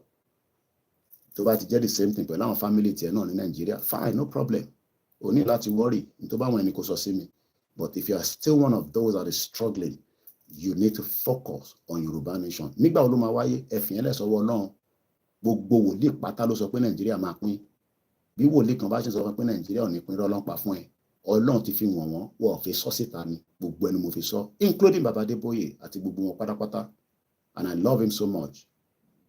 Tó bá ti jẹ́ the same thing pẹ̀lú àwọn family tiẹ̀ náà ní Nàìjíríà, fine, no problem. O ní láti worry. Nítorí báwọn ẹni kò sọ sí mi. But if you are still one of those that is struggling, you need to focus on Yoruba nation. Nígbà wo ló máa wáyé? Ẹ̀fìn ẹlẹ́sọ̀wọ́ náà. Gbogbo wòlíì pátá ló sọ pé Nàìjíríà máa pín. Bí wòlíì kan bá ṣe sọ pé Nàìjíríà ò ní pín rọ́lọ́pàá fún ẹ. Ọlọ́run ti fi wọ̀n wọ́n fi sọ síta ni. Gbogbo ẹni mo fi sọ, including Baba Adébóyè àti gbogbo wọn pátápátá. And I love him so much.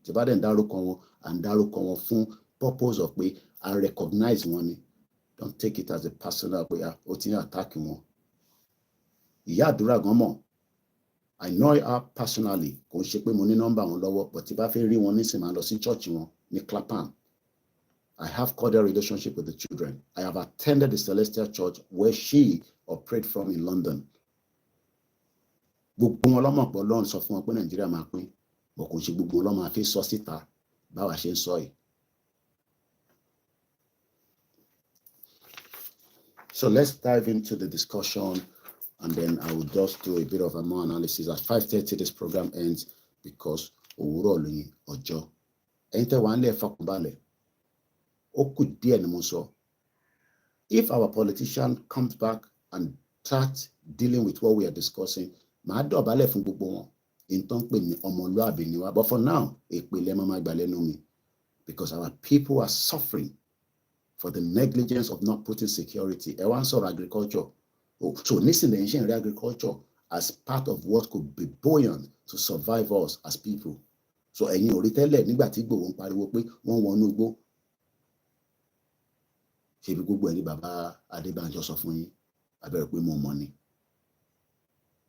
Tí bá dẹ̀ ń dárúkọ wọn, à ń dárúkọ wọn fún purpose of pé I recognize wọn ni. Don't take it as a personal pé ó ti ń attack wọn. Ìyá àdúrà gan mọ̀. I know her personally. Kò ṣe pé mo ní nọ́mbà wọn lọ́wọ́, but tí bá fẹ́ rí wọn nísìn máa lọ sí church wọn ní Clapham. I have cordial relationship with the children. I have attended the Celestial Church where she operated from in London. Gbogbo wọn lọ́mọ̀ pọ̀ Ọlọ́run sọ fún wọn pé Nàìjíríà máa pín. But kò ṣe gbogbo wọn ló máa fi sọ síta báwa ṣe ń sọ yìí. So let's dive into the discussion. And then I will just do a bit of a more analysis. At 5:30, this program ends because òwúrọ̀ lóyìn ọjọ́. Ẹ̀yin tẹ́ wà ń lé fọkànbalẹ̀. Ó kù díẹ̀ ni mo sọ. If our politician comes back and starts dealing with what we are discussing, màá dọ̀bálẹ̀ fún gbogbo wọn. Ìtàn pè ní ọmọlúàbí ni wá. But for now, èpè lẹ́ máa gbà lẹ́nu mi. Because our people are suffering for the negligence of not putting security. Ẹ wá ń sọ̀rọ̀ agriculture. So nísìnyí ń ṣe agriculture as part of what could be buoyant to survive us as people. So ẹ̀yin ò rí tẹ́lẹ̀ nígbà tí Ìgbòho ń pariwo pé wọ́n wọnú igbó. Ṣebí gbogbo ẹni bàbá Adébánjọ sọ fún yín, abẹ́rẹ́ pé mo mọ̀ ni.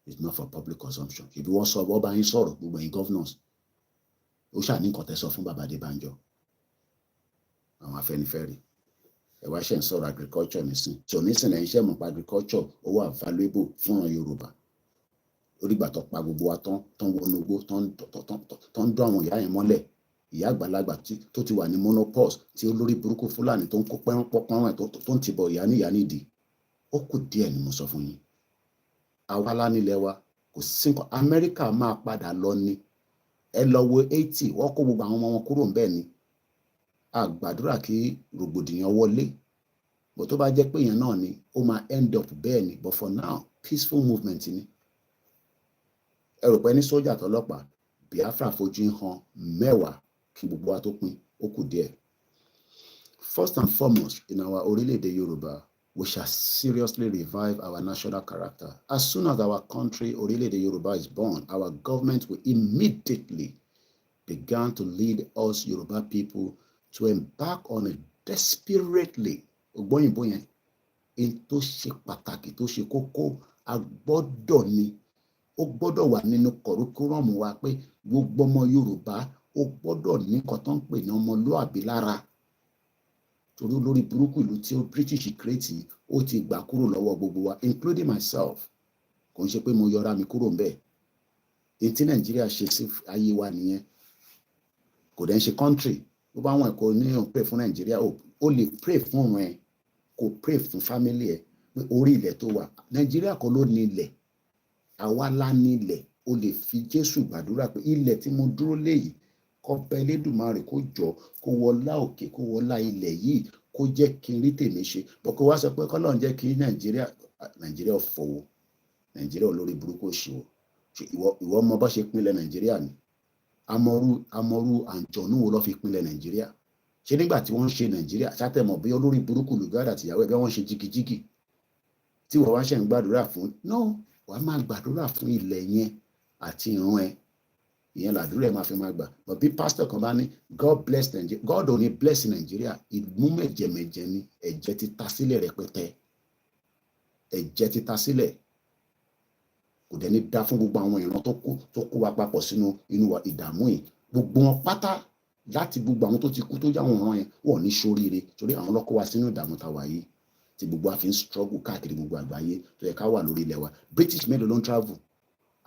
It's not for public consumption. Ṣebí wọ́n sọ ọba yín sọ̀rọ̀ gbogbo ẹ̀yin governors. Ó ṣàní nǹkan tẹ́ sọ fún bàbá Adébánjọ. Àwọn Afẹ́nifẹ́re. Ẹ wá ṣe ń sọ̀rọ̀ agriculture nísìn. So nísìn ẹ̀yin ṣe mọ̀ pa agriculture ó wà valuable fún ọ̀ràn Yorùbá. Orígbà tó pa gbogbo wa tán wọnú igbó tán dún àwọn ìyá yẹn mọ́lẹ̀. Ìyá àgbàlagbà tó ti wà ní menopause tí olórí burúkú Fúlàní tó ń kó pọ́nrán ẹ̀ tó ń tìbọ̀ ìyá nídìí. Ó kù díẹ̀ ni mo sọ fún yín. àwa lánilẹ̀ wa kò sí nǹkan. Amẹ́ríkà máa padà lọ ni, ẹ lọ wo 80 wọ́n kó gbogbo àwọn ọmọ wọn kúrò ńbẹ̀ ni. A gbàdúrà kí rògbòdìyàn wọlé, bó tó bá jẹ́ pé èèyàn náà ni ó máa end up bẹ́ẹ̀ ni, but for now peaceful movement ni. Ẹ rò pé ní sójà tọlọ́pàá Biafra fojú hàn mẹ́wàá kí gbogbo wa tó pín, ó kù díẹ̀. First and foremost, in our orílẹ̀-èdè Yoruba, we shall seriously revive our national character. As soon as our country, orílẹ̀-èdè Yoruba, is born, our government will immediately begin to lead us Yoruba people to embark on it desperately. Ògbóyìnbó yẹn, in tó ṣe pàtàkì, tó ṣe kókó, a gbọ́dọ̀ ni, ó gbọ́dọ̀ wà nínú curriculum wa pé gbogbo ọmọ Yorùbá ó gbọ́dọ̀ ní nǹkan tó ń pè ní ọmọlúàbí lára. Torí olórí burúkú ìlú tí ó British create ó ti gbà kúrò lọ́wọ́ gbogbo wa, including myself. Kò ń ṣe pé mo yọra mi kúrò ńbẹ̀. Èyí tí Nàìjíríà ṣe sí ayé wa nìyẹn. Kò dẹ̀ ń ṣe country. Bó bá wọn ẹ̀kọ́ ní pray fún Nàìjíríà, ó lè pray fún òun ẹ̀, kò pray fún family ẹ̀ pé orí ilẹ̀ tó wà. Nàìjíríà kọ́ ló ní ilẹ̀, àwa la ní ilẹ̀. O lè fi Jésù gbàdúrà pé ilẹ̀ tí mo dúró lé yìí, kọ́pẹ́ Elédùmarè kó jọ kó wọlá òkè kó wọlá ilẹ̀ yìí kó jẹ́ kí n rí tèmi ṣe. Bọ̀ kó wá sọ pé kọ́lọ́run jẹ́ kí Nàìjíríà fọwọ́, Nàìjíríà olórí burúkú òṣìwò. Ìwọ mọ bá ṣe pínlẹ̀ Nàìjíríà ni. Amọ̀rú àǹjọ̀nú wo ló fi pínlẹ̀ Nàìjíríà? Ṣé nígbà tí wọ́n ń ṣe Nàìjíríà ṣátẹ̀mọ̀ bí olórí burúkú Lùgádà àtìyàwó ẹ̀ bí wọ́n ṣe jigijigi tí wọ́n wá ṣe ń gbàdúrà fún? No, wàá máa gbàdúrà fún ilẹ̀ yẹn àti ìran ẹ̀. Ìyẹn làdúrà ẹ̀ máa fi máa gbà. But bí pásítọ̀ kan bá ní God bless Nigeria, God ò ní bless Nigeria. Ìlú mẹ̀jẹ̀mẹ̀jẹ̀ ni, ẹ̀jẹ̀ ti ta sílẹ̀ rẹpẹtẹ. Ẹ̀jẹ̀ ti ta sílẹ̀. Kò dẹ̀ ní dá fún gbogbo àwọn ìran tó kó wa papọ̀ sínú inú ìdààmú yìí. Gbogbo wọn pátá láti gbogbo àwọn tó ti kú tó jáwọn ìran yẹn wọ́n ní ṣoríire torí àwọn ló kó wa sínú ìdààmú tàwa yìí tí gbogbo wa fi ń struggle káàkiri gbogbo àgbáyé tó yẹ ká wà lórí ilẹ̀ wa. British mélòó ló ń travel?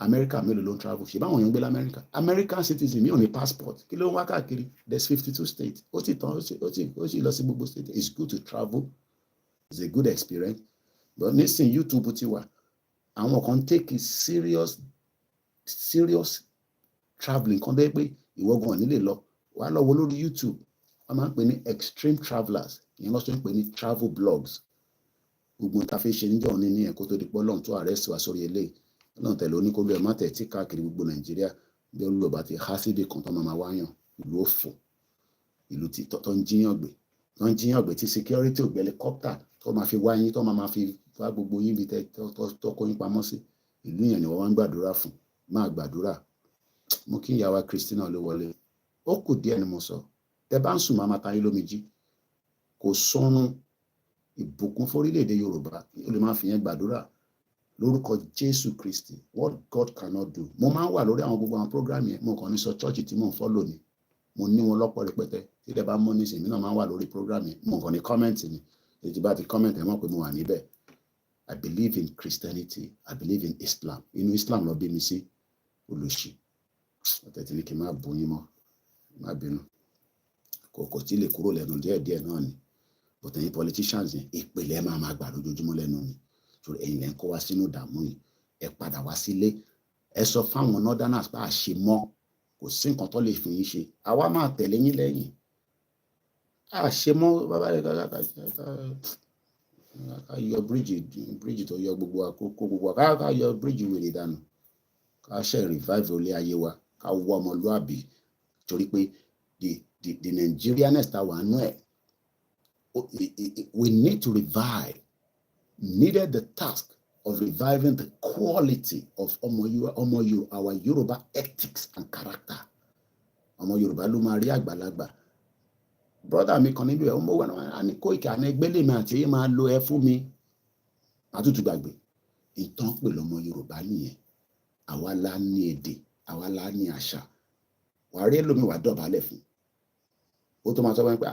America mélòó ló ń travel? Ṣé báwọn èèyàn ń gbé l'America? American citizen mi ò ní passport, kí ló ń wá káàkiri? There's 52 states. Ó ti tán, ó sì lọ sí gbogbo state. It's good to travel, it's a good experience. But nísìn YouTube ti wà, àwọn kan take it serious traveling kan bẹ́ẹ̀ pé ìwọ gan nílé lọ wà lọ wo lórí YouTube. Wọ́n máa ń pè ní extreme travelers, ìyẹn lọ́sọ̀ ń pè ní travel blogs. Gbogbo ta fi ṣe níjọ́ ní ní ẹ̀kọ́ tó di pọ́ lọ́n tó arrest wa sórí eléyìí. Ọlọ́run tẹ̀lé oníkólú ẹ̀ má tẹ̀ tí káàkiri gbogbo Nàìjíríà bí olùlọ́ba ti há síbi kan tó máa wáyàn. Ìlú òfò, ìlú tí tó ń jíyàn gbé tí security ògbé helicopter tó máa fi wá yín tó máa fi wá gbogbo yín bí tó kó yín pamọ́ sí. Ìlú yẹn ni wọ́n wá ń gbàdúrà fún. Máa gbàdúrà. Mo kí ìyá wa Christina ló wọlé. Ó kù díẹ̀ ni mo sọ. Tẹ bá ń sùn máa ta yín lómi jí. Kò sọnù ìbùkún fórílẹ̀-èdè Yorùbá. Ó lè máa fi yẹn gbàdúrà lórúkọ Jésù Kristi. What God cannot do. Mo máa ń wà lórí àwọn gbogbo àwọn program yẹn. Mo kàn ní sọ church tí mò ń follow ni. Mo ní wọn lọ́pọ̀ rẹpẹtẹ. Tí tẹ bá mọ́ nísìnyí, mi náà máa ń wà lórí program yẹn. Mo kàn ní comment ni. Èyí bá ti comment ẹ mọ̀ pé mo wà níbẹ̀. I believe in Christianity. I believe in Islam. Inú Islam ló bí mi sí. Olùṣí. Ọ̀tẹ̀tì ni kí n máa bú yín mọ́. Má bínú. Kò tí lè kúrò lẹ́nu díẹ̀díẹ̀ náà ni. But ẹ̀yin politicians yẹn, ìpìlẹ̀ máa gbà lójoojúmọ́ lẹ́nu ni. So ẹ̀yin lẹ́ ń kó wa sínú ìdààmú yìí. Ẹ padà wá sílé. Ẹ sọ fáwọn northerners pé àṣẹ mọ́. Kò sí nǹkan tó lè fún yín ṣe. Àwa máa tẹ̀lé yín lẹ́yìn. Àṣẹ mọ́ bàbá rẹ̀ ká yọ bíríjì tó yọ gbogbo àkókò gbogbo ká yọ bíríjì wèrè dànù. Ká ṣe revive olé ayé wa. Ká wọ ọmọlúàbí. Torí pé the Nigerianness ta wà nú ẹ̀. We need to revive. Needed the task of reviving the quality of our Yoruba ethics and character. Ọmọ Yorùbá ló máa rí àgbàlagbà. Brother mi kan níbi ẹ̀ ọmọ wọn á ní Koiki àná ẹgbẹ́lẹ̀ mi àti èyí máa lo ẹ fún mi. Àtútù gbàgbé. Ìtàn pè lọ́mọ Yorùbá nìyẹn. Àwa la ní èdè, àwa la ní àṣà. Wàá rí ẹlòmíì wá dọ̀bálẹ̀ fún. Ó tó máa sọ pé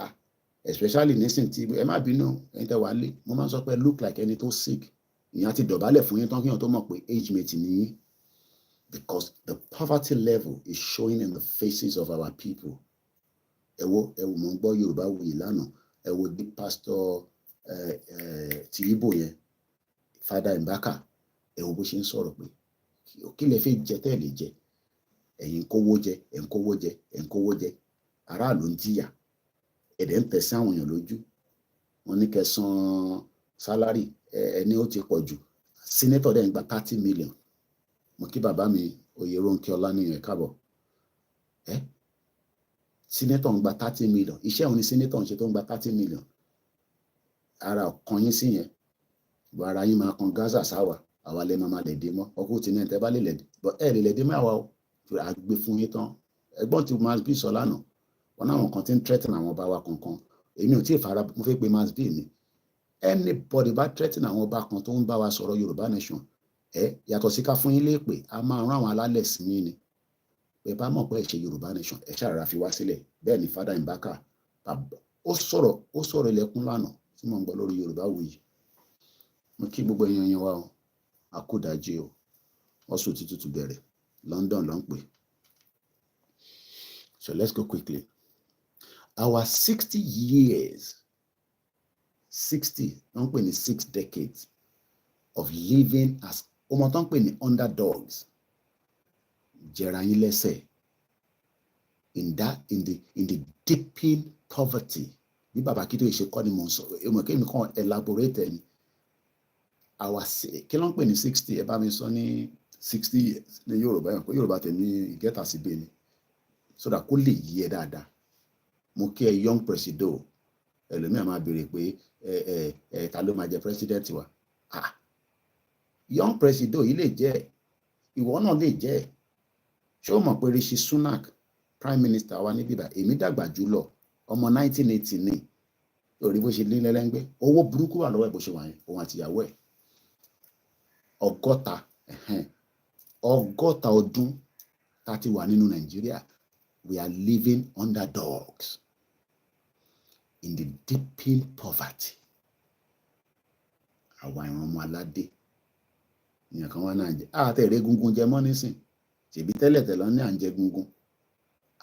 especially nísìn tí ẹ má bínú ẹni tẹ́ wà lé. Mo máa ń sọ pé look like ẹni tó sick. Ìyẹn ti dọ̀bálẹ̀ fún yín tán kí yín tó mọ̀ pé age mate ni yín. Because the poverty level is showing in the faces of our people. Ẹ wo mo ń gbọ́ Yorùbá wuyì lánàá. Ẹ wo bí pastor ti Igbo yẹn, Father Mbaka. ẹ wo bó ṣe ń sọ̀rọ̀ pé kí lẹ fẹ́ jẹ tẹ́ lè jẹ, ẹ̀yin kówó jẹ, ẹ̀ ń kówó jẹ, ẹ̀ ń kówó jẹ, aráàlú ń jìyà, ẹ̀dẹ̀ ń tẹ̀ sí àwọn èèyàn lójú, wọ́n ní kẹ́ san sálárì ẹni ó ti pọ̀ jù, sínétọ̀ dẹ̀ ń gba 30 million. Mo kí bàbá mi Oyèrónkẹ́ Ọláníyan káàbọ̀. Sínétọ̀ ń gba 30 million, iṣẹ́ òun ni sínétọ̀ ń ṣe tó ń gba 30 million. Ara ọ̀kan yín sí yẹn, ara yín máa kan Gaza sáwà, àwa lè máa lè dé mọ́, ọkùnrin tí ní ẹ̀ tẹ́ bá lè lè dé mọ́ àwa o, àgbè fún yín tán. Ẹgbọ́n tí Mass B sọ lánàá, wọn náà kan tí ń threaten àwọn ọba wa kankan, èmi ò tí ì fara, mo fẹ́ pe Mass B ni, anybody bá threaten àwọn ọba kan tó ń bá wa sọ̀rọ̀ Yorùbá nation, yàtọ̀ sí ká fún yín lépè, a máa rán àwọn alálẹ̀ sí yín ni. Ẹ bá mọ̀ pé ẹ ṣe Yorùbá nation, ẹ ṣàrà fi wá sílẹ̀. Bẹ́ẹ̀ ni Fada Mbaka ó sọ̀rọ̀ ilẹ̀kùn lánàá tí mo ń gbọ́ lórí Yorùbáwùyí. Mo kí gbogbo èèyàn yẹn wá o, àkúdàjì o, ọ̀sùn ti tútù bẹ̀rẹ̀, London ló ń pè. So let's go quickly. Our 60 years, 60 ló ń pè ní 6 decades of living as ọmọ tó ń pè ní underdogs, jẹra yín lẹ́sẹ̀ in the deepening poverty. Bí bàbá kí tó ṣe kọ́ ni mo ń sọ, èmi kí èmi kàn elaborate ẹni. Kí ló ń pè ní 60? Ẹ bá mi sọ ní 60 years ní Yorùbá yẹn, pé Yorùbá tẹ̀ ní ìgẹ́ta sí bẹ́ẹ̀ ni, so that kó lè yí ẹ dáadáa. Mo kí ẹ young president, ẹlòmíà máa béèrè pé ta ló máa jẹ president wa? Young president yìí lè jẹ́, ìwọ náà lè jẹ́. Ṣé o mọ̀ pé Rishi Sunak prime minister wa ní bíbá, èmi dàgbà jùlọ, ọmọ 1980 ni, lórí bó ṣe lé lẹ́lẹ́ngbẹ́, owó burúkú wà lọ́wọ́ ẹ̀ bó ṣe wà yẹn, òun àti ìyàwó ẹ̀. Ọgọ́ta ọdún tá ti wà nínú Nàìjíríà, we are living underdogs in the deepening poverty. Àwa ìran ọmọ aládé ìyẹn kan wá náà jẹ àtẹ̀rẹ̀ egungun jẹ mọ́ nísìn, ṣèbí tẹ́lẹ̀ ní à ń jẹ egungun,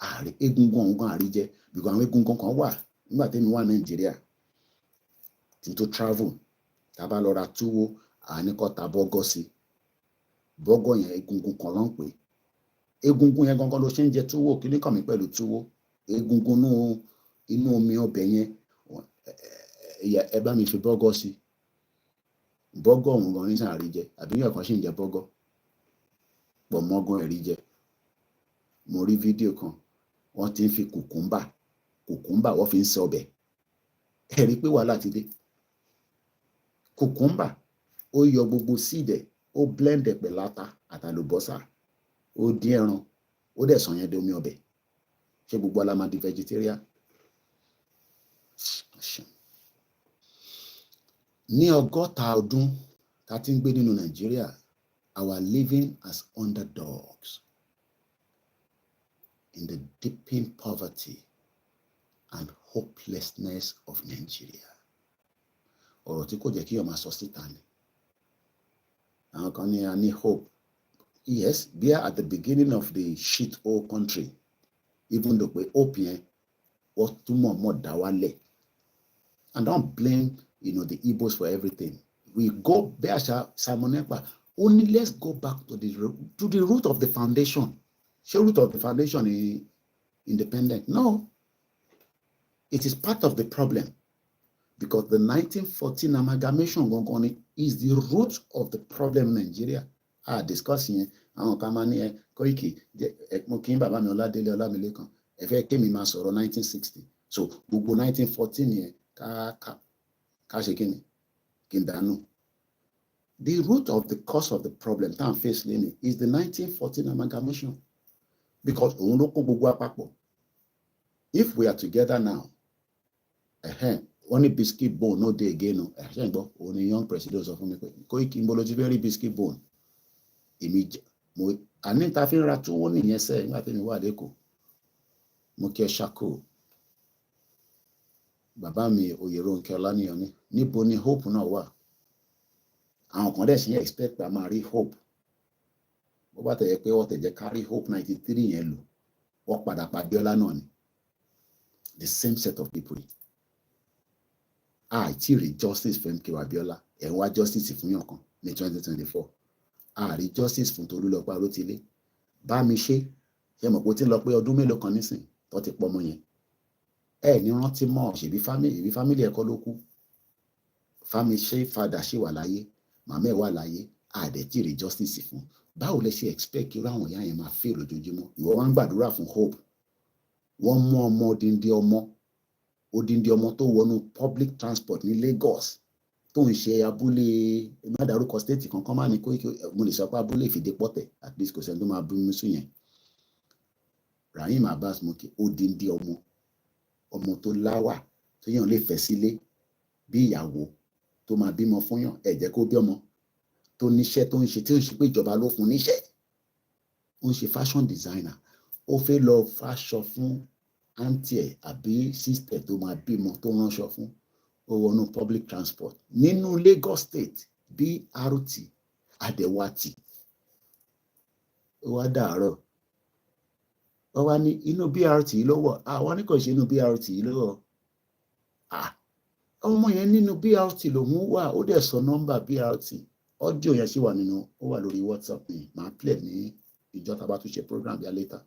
ààrẹ egungun ọ̀hún kan àrí jẹ, bìkọ́ àwọn egungun kan wà nígbà tẹ́mi wà Nàìjíríà tí tó travel, tá bá lọ ra túwó àníkọ́ ta bọ́gọ́ sí, bọ́gọ́ yẹn egungun kan ló ń pè, egungun yẹn gangan ló ṣe ń jẹ túwó, kí ní kàn mí pẹ̀lú túwó, egungun inú omi ọbẹ̀ yẹn ẹ bá mi fi bọ́gọ́ sí, bọ́gọ́ ọ̀hún gan ní sàárì jẹ, àbí yàn kan sì ń jẹ bọ́gọ́ pọ̀ mọ́gán ẹ̀rí jẹ. Mo rí fídíò kan, wọ́n ti ń fi kùkúmbà wọ́n fi ń ṣe ọbẹ̀, ẹ̀rí pé wàhálà ti dé. Kùkúmbà ó yọ gbogbo síìdẹ̀, ó blend ẹ̀ pẹ̀lú ata àtàlùbọ́sà, ó dín ẹran, ó dẹ̀ sọ yẹn di omi ọbẹ̀. Ṣé gbogbo ala máa di vegetarian? Ní ọgọ́ta ọdún tá ti ń gbé nínú Nàìjíríà, our living as underdogs in the deepening poverty and hopelessness of Nigeria. Ọ̀rọ̀ tí kò jẹ́ kí ọmọ sọ síta ni. Àwọn kan ní a ní hope. Yes, we are at the beginning of the shit hole country, even though pé hope yẹn wọ́n túmọ̀ mọ̀ dá wálẹ̀. And don't blame the Igbos for everything. We go Beasha Samonepa. Only let's go back to the root of the foundation. The root of the foundation is independent. No, it is part of the problem, because the 1914 amalgamation is the root of the problem in Nigeria. Discussing àwọn kan máa ní Koiki mo kí n bàbá mi Ọládélé Ọlámilékan ẹ fẹ́ kémi máa sọ̀rọ̀ 1960, so gbogbo 1914 yẹn ká ṣe kí ni kí n dànù. The root of the cause of the problem tá à ń face lẹ́nu is the 1914 amalgamation, because òun ló kó gbogbo àpapọ̀. If we are together now, only biscuit bone no dey again o, ṣe ń gbọ́, òun ni young president sọ fún mi pé Koiki ń bọ́ lójú fẹ́ rí biscuit bone. Àní ta fi ń ra túwó nìyẹn sẹ́ẹ̀ nígbà tí mi wà lẹ́kọ̀ọ́. Mo kí ẹ ṣàkó. Bàbá mi Oyèrónkẹ́ Ọláníyan ní níbo ni hope náà wà? Àwọn kan dẹ̀ sí expect pé a máa rí hope. Bó bá tẹ̀yẹ pé wọ́n tẹ̀jẹ́ kárí hope 93 yẹn lò, wọ́n padà pa Abíọ́lá náà ni. The same set of people. Àìtí rí justice fún MK Abíọ́lá, ẹ̀ ń wá justice fún yàn kan ní 2024. ààrí justice fún Tolúlọpẹ́ Arótilé. Bá mi ṣe ṣe mọ̀ pé ó ti lọ pé ọdún mélòó kan nísìn tó ti pọ̀ ọmọ yẹn. Ẹ ní rántí mọ́ ṣèbí fámìlì ẹ̀kọ́ ló kú. Fámìlì ṣe fàdà ṣì wà láyé, màmá ẹ̀ wà láyé, àdẹ̀tì rí justice fún. Báwo lẹ ṣe expect kí irú àwọn ìyá yẹn máa fail lójoojúmọ́? Ìwọ wá ń gbàdúrà fún hope. Wọ́n mú ọmọ odindi ọmọ tó wọnú public transport ní Lagos tó ń ṣe abúlé mádàrúkọ state kankan máa ní Koiki, mo lè sọ pé abúlé Ìfìdípọ̀tẹ̀, at least kò sẹ́ni tó máa bí mísù yẹn. Rahim Abbas Moke, odindi ọmọ tó láwà tó yàn lè fẹ́ sílé bí ìyàwó tó máa bímọ fún yàn, ẹ jẹ́ kó bí ọmọ tó níṣẹ́ tó ń ṣe tí ó ń ṣe pé ìjọba ló fún níṣẹ́. Ó ń ṣe fashion designer, ó fẹ́ lọ fáṣọ fún àǹtí ẹ̀ àbí sister tó máa bímọ tó ránṣọ fún, ó wọnú public transport nínú Lagos State BRT Adéwàtì. Ó wá dàárọ̀, ó wá ní inú BRT ló wọ̀, àwọn ní kò ṣe inú BRT ló wọ̀. Ọmọ yẹn nínú BRT lòun wà, ó dẹ̀ sọ nọ́mbà BRT. Audio yẹn sì wà nínú, ó wà lórí WhatsApp mi, màá play ní ìjọ tá bá tún ṣe program yà later.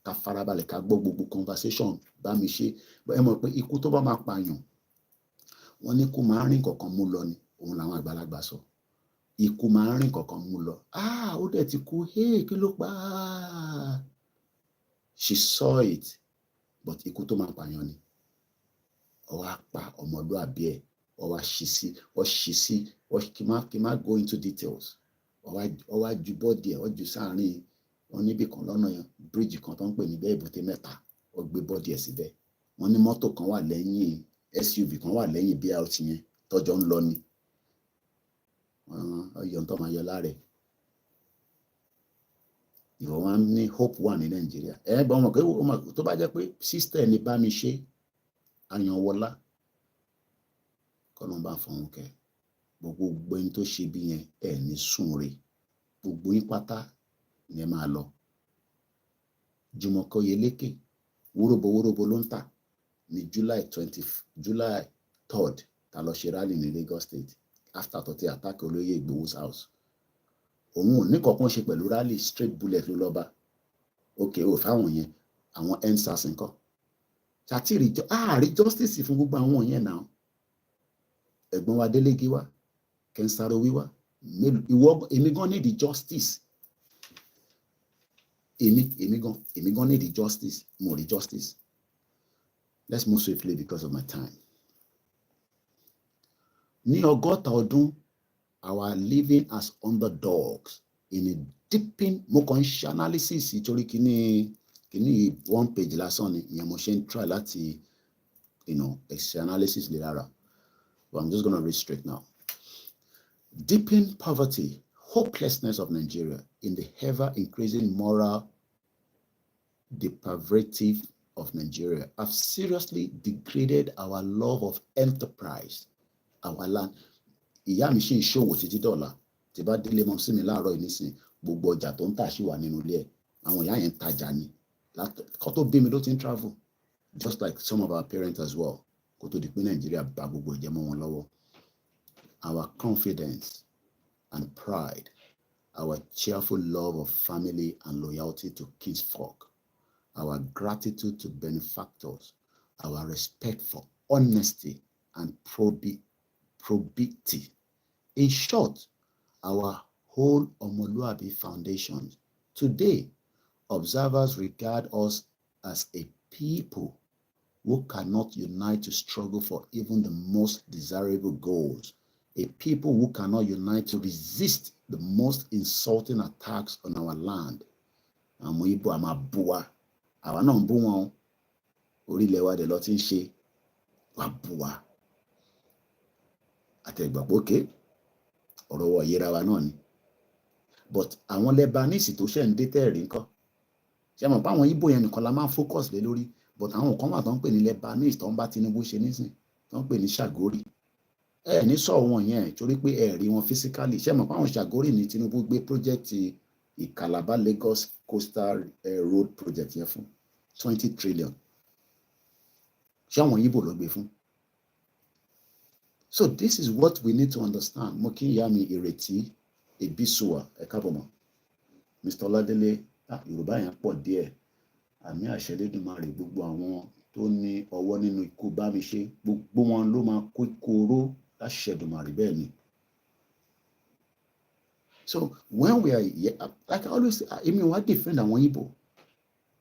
Ká farabalẹ̀ ká gbọ́ gbogbo conversation. Bá mi ṣe, ẹ mọ̀ pé ikú tó bá máa pààyàn, wọ́n ní ikú máa ń rìn kankan mú lọ ni, òun làwọn àgbàlagbà sọ. Ikú máa ń rìn kankan mú lọ. Ó dẹ̀ ti kú, kí ló pa á? She saw it, but ikú tó máa pààyàn ni. Ó wá pa ọmọlúàbí ẹ̀, ó wá ṣí sí, kí má go into details. Ó wá ju bọ́ọ̀dì ẹ̀, ó ju sáàárín wọn níbì kan lọ́nà yẹn, bíríìjì kan tó ń pè ní bẹ́ẹ̀ Èbúté Mẹ́ta, ó gbé bọ́ọ̀dì ẹ̀ síbẹ̀. Wọ́n ní mọ́tò kan wà lẹ́yìn, SUV kan wà lẹ́yìn BRT yẹn tọ́jọ́ ń lọ ni. Ọyọ̀ ń tọ́ máa yọ lára ẹ̀. Ìwọ wá ní hope wà ní Nàìjíríà. Bọ́n mọ̀ pé tó bá jẹ́ pé sister ni bá mi ṣe Àyànwọlá, kọ́nà bá fọ̀hún kẹ́. Gbogbo ẹni tó ṣe bí yẹn ẹ̀ ní sùn rè. Gbogbo yín pátá ni ẹ máa lọ. Jùmọ̀kẹ́ Oyèlékè, wóróbo ló ń tà ní July 3rd ta lọ ṣe rally ní Lagos State after tó ti attack olóyè Ìgbòho's house. Òun ò ní kankan ṣe pẹ̀lú rally, straight bullet ló lọ bá. Ok, ò fáwọn yẹn, àwọn EndSARS nǹkan. Ṣàtìrì ààrí justice fún gbogbo àwọn yẹn náà. Ẹ̀gbọ́n wa Délé Gíwá, Kẹ́ńsàrò wíwá, èmi gan need the justice. Èmi gan need the justice, mo rí justice. Let's move swiftly because of my time. Ní ọgọ́ta ọdún, our living as underdogs in a deepening, mo kàn ń ṣe analysis nítorí kíní one page lásán ni, ìyẹn mo ṣe ń try láti, ṣe analysis lè rárá. But I'm just going to read straight now. Deepening poverty, hopelessness of Nigeria in the ever-increasing moral depravity of Nigeria have seriously degraded our love of enterprise, our land. Ìyá mi ṣì ń ṣòwò títí dọ́là. Tí bá délé mọ́ sí mi láàárọ̀ yìí nísìn, gbogbo ọjà tó ń tà ṣì wà nínú ilé ẹ̀. Àwọn ìyá yẹn ń tajà ni. Kó tó bí mi ló ti ń travel. Just like some of our parents as well. Kó tó di pé Nàìjíríà bá gbogbo ìjẹ́ mọ́ wọn lọ́wọ́. Our confidence and pride, our cheerful love of family and loyalty to kinsfolk, our gratitude to benefactors, our respect for honesty and probity. In short, our whole Omoluabi foundations. Today, observers regard us as a people who cannot unite to struggle for even the most desirable goals. A people who cannot unite to resist the most insulting attacks on our land. Àwọn Ìgbò a máa bú wa, àwa náà ń bú wọn, orílẹ̀ wa dẹ̀ lọ ti ń ṣe, wá bú wa. Àtẹ̀gbàpọ̀ òkè, ọ̀rọ̀ wọ̀ yẹra wa náà ni. But àwọn Lebanese tó ṣẹ̀ ń dé tẹ́ẹ̀rí ńkọ́. Ṣé mọ̀ pé àwọn Ìgbò yẹn nìkan la máa ń focus lé lórí, but àwọn kan wà tó ń pè ní Lebanese tó ń bá Tinubu ṣe nísìn, tó ń pè ní Ṣàgórì. Ní sọ wọn yẹn torí pé ẹ rí wọn physically. Ṣé mọ̀ pé àwọn Ṣàgórì ní Tinubu gbé project Ìkàlàbá Lagos Coastal Road project yẹn fún 20 trillion. Ṣé àwọn Ìgbò ló gbé fún? So this is what we need to understand. Mo kí ìyá mi Ìrètí Ebisua, Ekabomo. Mr. Oladele, Yoruba yẹn pọ̀ díẹ̀. Àmì àṣẹ Elédùmarè gbogbo àwọn tó ní ọwọ́ nínú ikú bá mi ṣe, gbogbo wọn ló máa kó ikú oró láṣẹ Èdùmàrè bẹ́ẹ̀ ni. So when we are here, like I always say, èmi wá defend àwọn Igbo.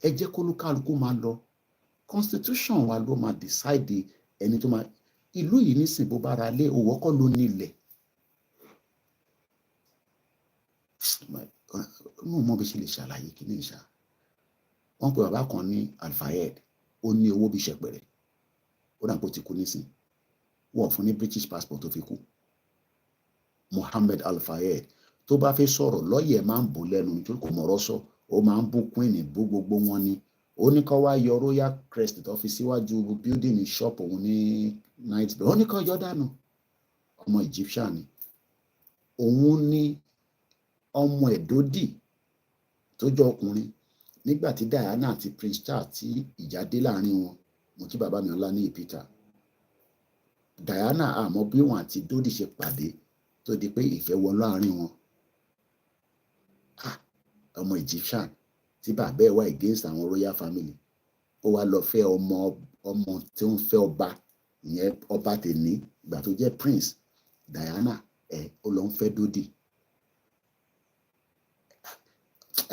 Ẹ jẹ́ kó olúkálùkù máa lọ. Constitution wa ló máa decide ẹni tó máa. Ìlú yìí nísìn bó bá ra lé owó kọ́ ló nílẹ̀. Mo mọ bí ṣe lè ṣàlàyé kí ní ìṣá. Wọ́n pe bàbá kan ní Alfayed, ó ní owó bí ṣẹpẹrẹ. Ó dà pé ó ti kú nísìn. Wọ́n fún ní British passport tó fi kú. Mohammed Alfayed tó bá fẹ́ sọ̀rọ̀ lọ́yẹ̀ máa ń bò lẹ́nu nítorí kò mọ̀rọ̀ sọ. Ó máa ń bú queen bú gbogbo wọn ni. Ó ní kó wá yọ royal crest tó fi síwájú building ní shop òun ní night bell. Ó ní kó yọ dànù. Ọmọ Egyptian ni. Òun ní ọmọ Ẹ̀dódì tó jọ ọkùnrin nígbà tí Diana àti Prince Charles tí ìjà dé láàrin wọn. Mo kí bàbá mi ọlá ní Peter. Diana àmọ́ bí wọn àti Dodi ṣe pàdé tó di pé ìfẹ́ wọ láàrin wọn. Ọmọ Egyptian tí bàbá ẹ̀ wá against àwọn royal family. Ó wá lọ fẹ́ ọmọ tí ó ń fẹ́ ọba, ìyẹn ọba tèní ìgbà tó jẹ́ Prince. Diana ó lọ ń fẹ́ Dodi.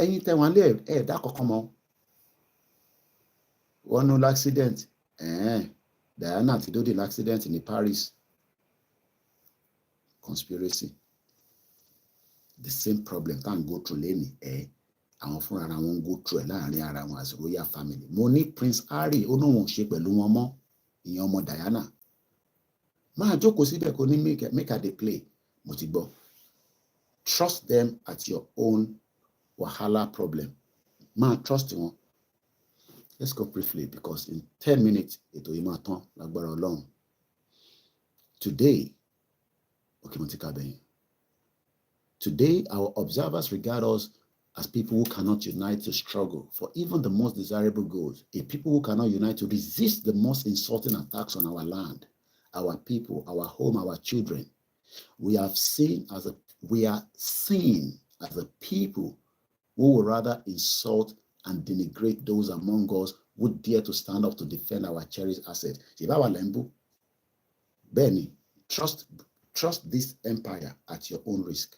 Ẹ̀yin tẹ̀wọ̀n lé ẹ̀dá kankan mọ́. Wọ́n ní l'accident. Diana àti Dodi l'accident ní Paris. Conspiracy. The same problem can go through lẹ́ni àwọn fúnra ara wọn go through ẹ̀ láàrin ara wọn as royal family. Mo ní Prince Harry ó náà wọ́n ṣe pẹ̀lú wọn mọ́, ìyẹn ọmọ Diana. Máa jókòó síbẹ̀ kó ní make a dey play. Mo ti gbọ́. Trust them at your own wahala problem. Máa trust wọn. Let's go briefly because in 10 minutes ètò yìí máa tán lágbára Ọlọ́run. Today, okay, mo ti ká bẹ́yìn. Today, our observers regard us as people who cannot unite to struggle for even the most desirable goals, a people who cannot unite to resist the most insulting attacks on our land, our people, our home, our children. We are seen as a people who would rather insult and denigrate those among us who dare to stand up to defend our cherished assets. Benny, trust this empire at your own risk.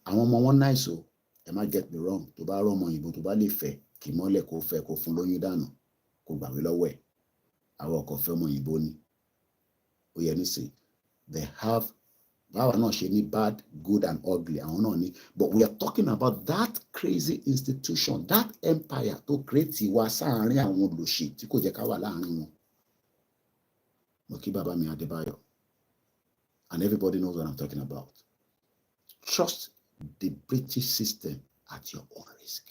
Àwọn ọmọ wọn nice o, ẹ má get me wrong, tó bá rọmọ òyìnbó tó bá lè fẹ́ kí mọ́lẹ̀ kó fẹ́ kó fún lóyún dànù kó gbàwé lọ́wọ́ ẹ̀. Àwọn ọkọ fẹ́ ọmọ òyìnbó ni. Ó yẹ ní sè. They have báwa náà ṣe ní bad, good and ugly. Àwọn náà ní. But we are talking about that crazy institution, that empire tó create wa sáàárín àwọn olòṣì tí kò jẹ́ ká wà láàárín wọn. Mo kí bàbá mi Adébáyọ̀. And everybody knows what I'm talking about. Trust the British system at your own risk.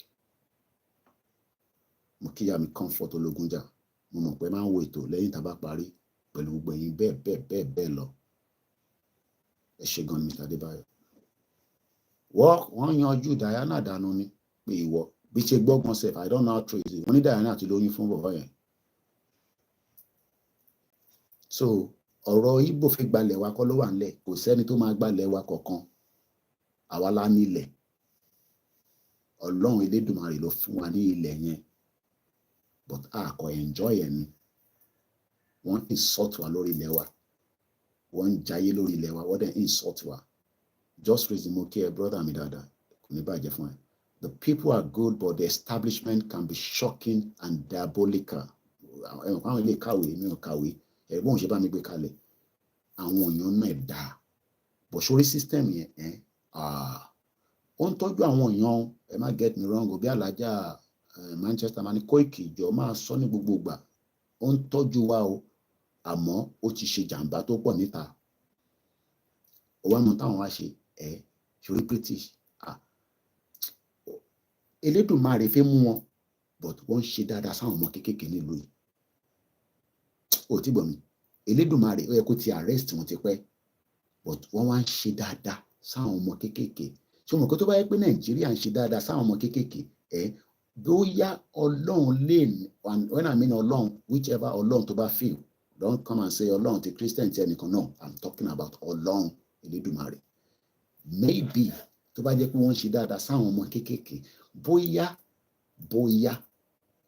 Mo kí ya mi Comfort Ológunjà. Mo mọ̀ pé máa ń wo ètò lẹ́yìn tá bá parí pẹ̀lú gbogbo ẹ̀yin bẹ́ẹ̀ lọ. Ẹ ṣé gan Mr. Adébáyọ̀. Wọ́n yanjú Diana dànù ni pé ìwọ bí ṣe gbọ́gbọ́n sef I don't know how true it is. Wọ́n ní Diana àti lóyún fún bàbá yẹn. So ọ̀rọ̀ Igbo fi gbalẹ̀ wa kọ́ ló wà nílẹ̀. Kò sẹ́ni tó máa gbalẹ̀ wa kọ̀ọ̀kan. Àwa la ní ilẹ̀. Ọlọ́run Elédùmarè ló fún wa ní ilẹ̀ yẹn. But a kò enjoy ẹ̀ ni. Wọ́n insult wa lórí ilẹ̀ wa. Wọ́n jayé lórí ilẹ̀ wa. Wọ́n dẹ̀ insult wa. Just reason mo kí ẹ brother mi dáadáa. Kò ní bàjẹ́ fún ẹ. The people are good but the establishment can be shocking and diabolical. Àwọn ilé kàwé mi ò kàwé. Ẹ̀gbọ́n ṣe bá mi gbé kalẹ̀. Àwọn èèyàn náà dá. But sórí system yẹn ó ń tọ́jú àwọn èèyàn ẹ má get me wrong bí alájà Manchester máa ní Koiki jọ máa sọ ní gbogbo ìgbà ó ń tọ́jú wa o àmọ́ ó ti ṣe jàǹbá tó pọ̀ níta ó wá mọ táwọn wá ṣe ṣorí British Elédùmarè fẹ́ mú wọn but wọ́n ń ṣe dáadáa sáwọn ọmọ kéékèèké nílùú yìí ó ti gbọ́ mi Elédùmarè ó yẹ kó ti arrest wọn ti pẹ́ but wọ́n wá ń ṣe dáadáa sáwọn ọmọ kéékèèké ṣé mo kó tó bá yẹ pé Nàìjíríà ń ṣe dáadáa sáwọn ọmọ kéékèèké bóyá Ọlọ́run lè when I mean Ọlọ́run whichever Ọlọ́run tó bá feel don't come and say Ọlọ́run ti Christian ti ẹnìkan no I'm talking about Ọlọ́run Elédùmarè maybe tó bá jẹ́ pé wọ́n ṣe dáadáa sáwọn ọmọ kéékèèké bóyá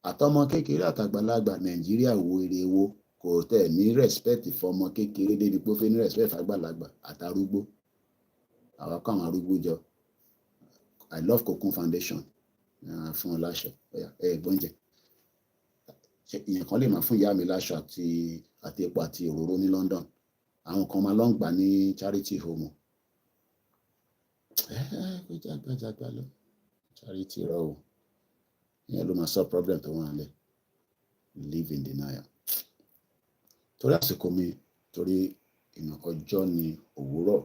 àtọmọ kékeré àtàgbàlagbà Nàìjíríà wo èrè wo kò tẹ̀ ní respect fọmọ kékeré débi pé ó fẹ́ ní respect fàgbàlagbà àtàrúgbó àwọn kan àwọn arúgbó jọ I love Cocoon Foundation fún ọ láṣọ gbọ́njẹ ìyẹn kan lè máa fún ìyá mi láṣọ àti epo àti òróró ní London àwọn kan máa lọ ń gbà ní charity home gbàgbà lọ charity rọ o ìyẹn ló máa sọ problem tó wà lẹ live in denial torí àsìkò mi torí ọjọ́ ni òwúrọ̀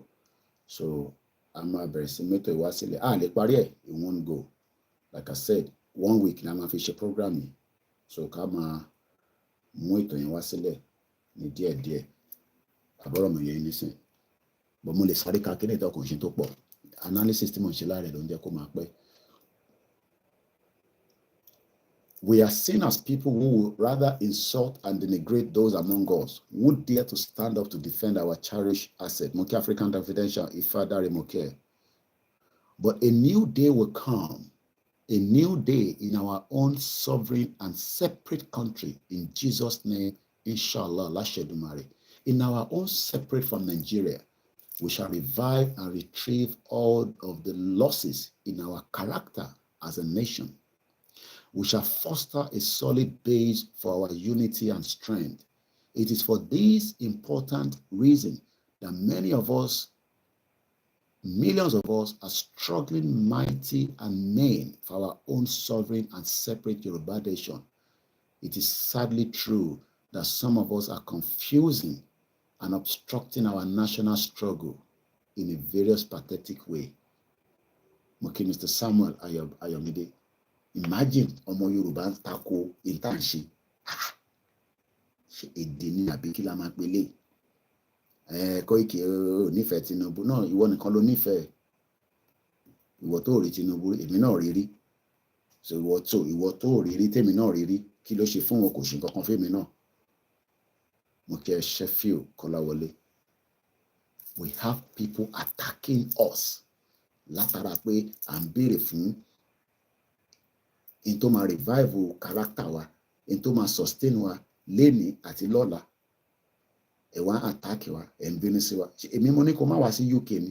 so a máa bẹ̀rẹ̀ sí mẹ́tò ìwásílẹ̀ lè parí ẹ̀ in one go like I said 1 week ni a máa fi ṣe program yìí so ká máa mú ètò yẹn wá sílẹ̀ ní díẹ̀díẹ̀ àbọ̀rọ̀ mi yẹn nísìn bọ́ mo lè sáré ka kí ní ìtọ́kùn ṣe tó pọ̀ analysis tí mo ń ṣe láàrẹ̀ ló ń jẹ́ kó máa pẹ́. We are seen as people who would rather insult and denigrate those among us who dare to stand up to defend our cherished asset. Monkey African Confidential, Ifadare Moke. But a new day will come, a new day in our own sovereign and separate country. In Jesus' name, inshallah, Lashedumare. In our own separate from Nigeria, we shall revive and retrieve all of the losses in our character as a nation. We shall foster a solid base for our unity and strength. It is for this important reason that many of us, millions of us, are struggling mighty and main for our own sovereign and separate Yoruba nation. It is sadly true that some of us are confusing and obstructing our national struggle in a various pathetic way. Okay, Mr. Samuel Ayomide. Imagine ọmọ Yorùbá ń tako ìtànṣe ṣe èdè ní àbí kí la máa pe lé Koiki nífẹ̀ẹ́ Tinubu náà ìwọ nìkan ló nífẹ̀ẹ́ ìwọ tó rí Tinubu èmi náà rí rí so ìwọ tó rí rí tèmi náà rí rí kí ló ṣe fún wọn kò ṣe nǹkan kan fèmi náà mo kí ẹ Sheffield Kọ́láwọlé. We have people attacking us látara pé à ń béèrè fún in tó máa revive character wa in tó máa sustain wa léni àti lọ́la ẹ wá attack wa ẹ ń bínú sí wa èmi mo ní kó má wá sí UK ni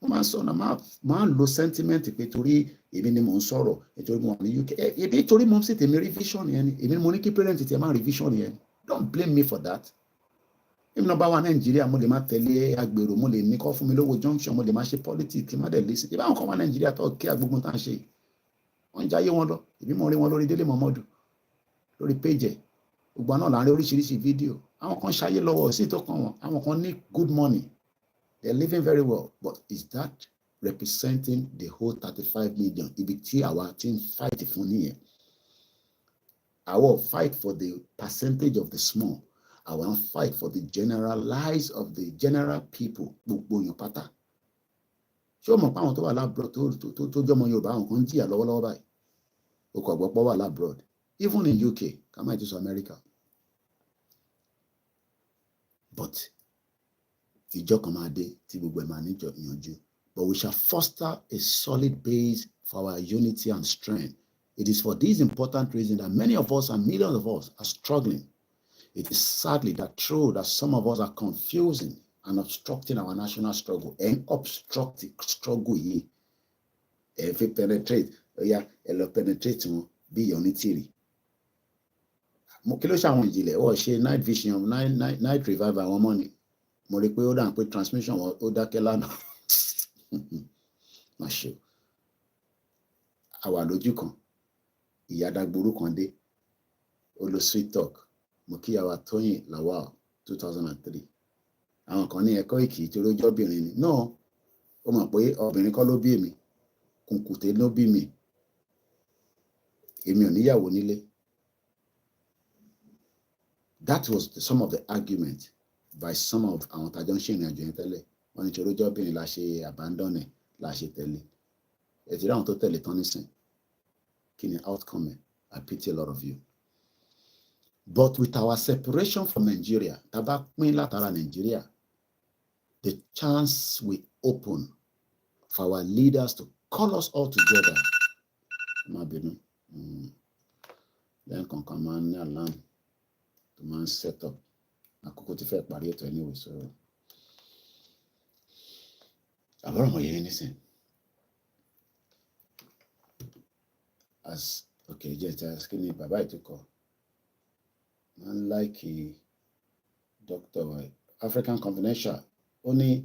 wọ́n máa ń sọ náà máa ń lo sentiment pé torí èmi ni mò ń sọ̀rọ̀ nítorí mo wà ní UK èmi torí mo sì tèmi rí vision yẹn ni èmi mo ní kí parent tiẹ̀ máa rí vision yẹn don't blame me for that èmi náà bá wà Nàìjíríà mo lè má tẹ̀lé agbèrò mo lè ní kọ́ fún mi lówó junction mo lè má ṣe politics kí má dẹ̀ lé sí ìbáwọn kan wà Nàìjíríà tó kí agbógun tá à ń ṣe wọ́n jáyé wọn lọ ìbí mo rí wọn lórí Délé Mọ̀mọ́dù lórí péjẹ gbogbo náà láàrin oríṣiríṣi fídíò àwọn kan ṣayé lọ́wọ́ sí tó kàn wọ́n àwọn kan ní good money they are living very well but is that representing the whole 35 million ibi tí àwa ti ń fight fún nìyẹn àwa fight for the percentage of the small àwa ń fight for the generalize of the general people gbogbo yàn pátá ṣé o mọ̀ pé àwọn tó wà lábúrò tó jọmọ Yorùbá àwọn kan ń jìyà lọ́wọ́lọ́wọ́ báyìí o kò gbọ́ pọ́ wà lábúrò even in UK ká má ti sọ America but ìjọ kan máa dé tí gbogbo ẹ̀ máa níjọ ìyànjú but we shall foster a solid base for our unity and strength. It is for this important reason that many of us and millions of us are struggling. It is sadly that true that some of us are confusing and obstructing our national struggle and obstruct the struggle yìí ẹ fi penetrate ẹ lọ penetrate wọn bí unity mo kí ló ṣe àwọn ìjìnlẹ̀ ó ṣe night vision night revival àwọn ọmọ ni mo rí pé ó dà pé transmission wọn ó dákẹ́ lánàá má ṣe àwa lójú kan ìyá dagboru kan dé ó lo sweet talk mo kí àwa Tóyìn Lawal 2003 àwọn kan ní ẹ̀kọ́ ìkì tí olójọ́ obìnrin ni náà ó mọ̀ pé obìnrin kọ́ ló bí èmi kùnkùté ló bí mi èmi ò níyàwó nílé. That was some of the argument by some of àwọn tàjọ ń ṣe ìrìn àjò yẹn tẹ́lẹ̀ wọ́n ní tí olójọ́ obìnrin la ṣe abandon ẹ̀ la ṣe tẹ̀lé ẹ̀ tí ráwọn tó tẹ̀lé tán nísìn kí ni outcome I pity a lot of you. But with our separation from Nigeria tá bá pín látara Nigeria the chance will open for our leaders to call us all together. Then can come on alarm to man set up. I could fair party to anyway, so I don't know anything. As okay, just asking me bye to call. Man like Dr. African Confidential. Only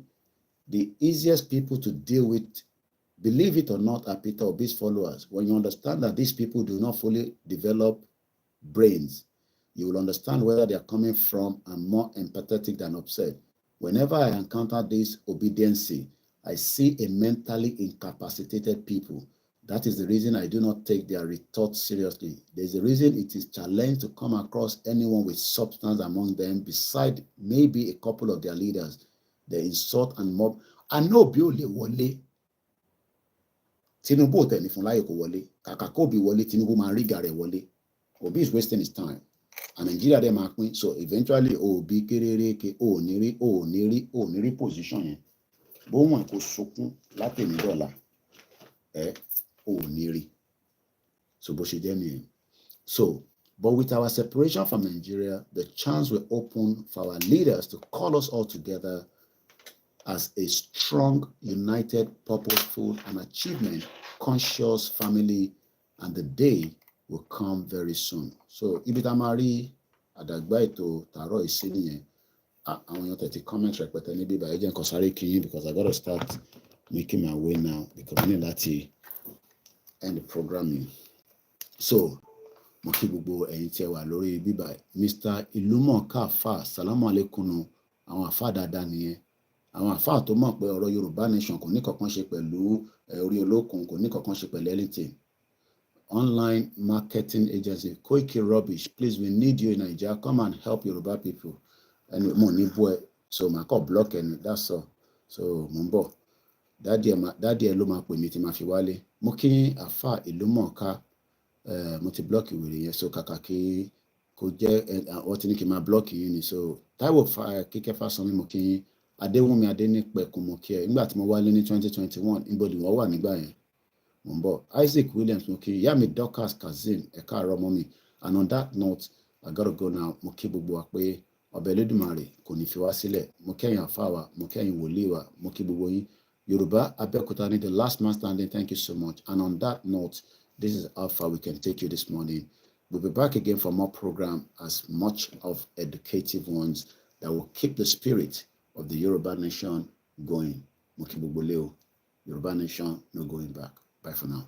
the easiest people to deal with, believe it or not, are Peter Obi's followers. When you understand that these people do not fully develop brains, you will understand whether they are coming from and more empathetic than upset. Whenever I encounter this obedience, I see a mentally incapacitated people. That is the reason I do not take their retort seriously. There's a reason it is challenging to come across anyone with substance among them, beside maybe a couple of their leaders. They insult and mob. I know Biole Wole. Tinubu tell me from like Wole. Kakakobi Wole, Tinubu Marigare Wole. Obi is wasting his time. And Nigeria they mark me. So eventually Obi kerereke oniri position. Bo wan ko sokun láti ní dollar. Oniri. So So, but with our separation from Nigeria, the chance will open for our leaders to call us all together as a strong, united, purposeful, and achievement-conscious family, and the day will come very soon. So, ibitamari adagba ito taro isini àwọn èèyàn tẹ̀tí comment rẹpẹtẹ níbí báyìí jẹ́ nǹkan sáré kí yín because I gotta start making my way now because I need láti end the programming. So, mo kí gbogbo ẹ̀yin tí ẹ wà lórí bíbá Mr. Ìlúmọ̀ọ́ká àfà salamu alaikum àwọn àfà dáadáa nìyẹn àwọn àfà tó mọ̀ pé ọ̀rọ̀ Yorùbá nation kò ní kankan ṣe pẹ̀lú orí olókun kò ní kankan ṣe pẹ̀lú anything. Online marketing agency Koiki rubbish, please, we need you in Nigeria, come and help Yoruba people. And mo ní boy so ma kọ block ẹni that's all. So mo ń bọ̀ daddy ẹ ló máa pè mí tí máa fi wálé. Mo kí àfà Ìlúmọ̀ọ́ká mo ti block ìwèrè yẹn so kàkà kí kò jẹ́ àwọn tí ní kí n máa block yín ni. So Táíwò Kíkẹ́ Fásánmi mo kí yín Adéwùnmí Adénípẹ̀kun mo kí ẹ nígbà tí mo wálé ní 2021 níbo ni wọ́n wà nígbà yẹn mo ń bọ̀ Isaac Williams mo kí ìyá mi Dorcas Kazeem ẹ káàárọ̀ mọ́ mi. And on that note I gotta go now. Mo kí gbogbo wa pé ọbẹ̀ Elédùmarè kò ní fi wá sílẹ̀. Mo kẹ́yìn àfáà wa mo kẹ́yìn wòlíì wa mo kí gbogbo yín. Yorùbá Abẹ́òkúta ní the last man standing. Thank you so much. And on that note, this is how far we can take you this morning. We'll be back again for more program, as much of educative ones that will keep the spirit of the Yoruba nation going. Mo kí gbogbo lé o. Yoruba nation no going back. Bye for now.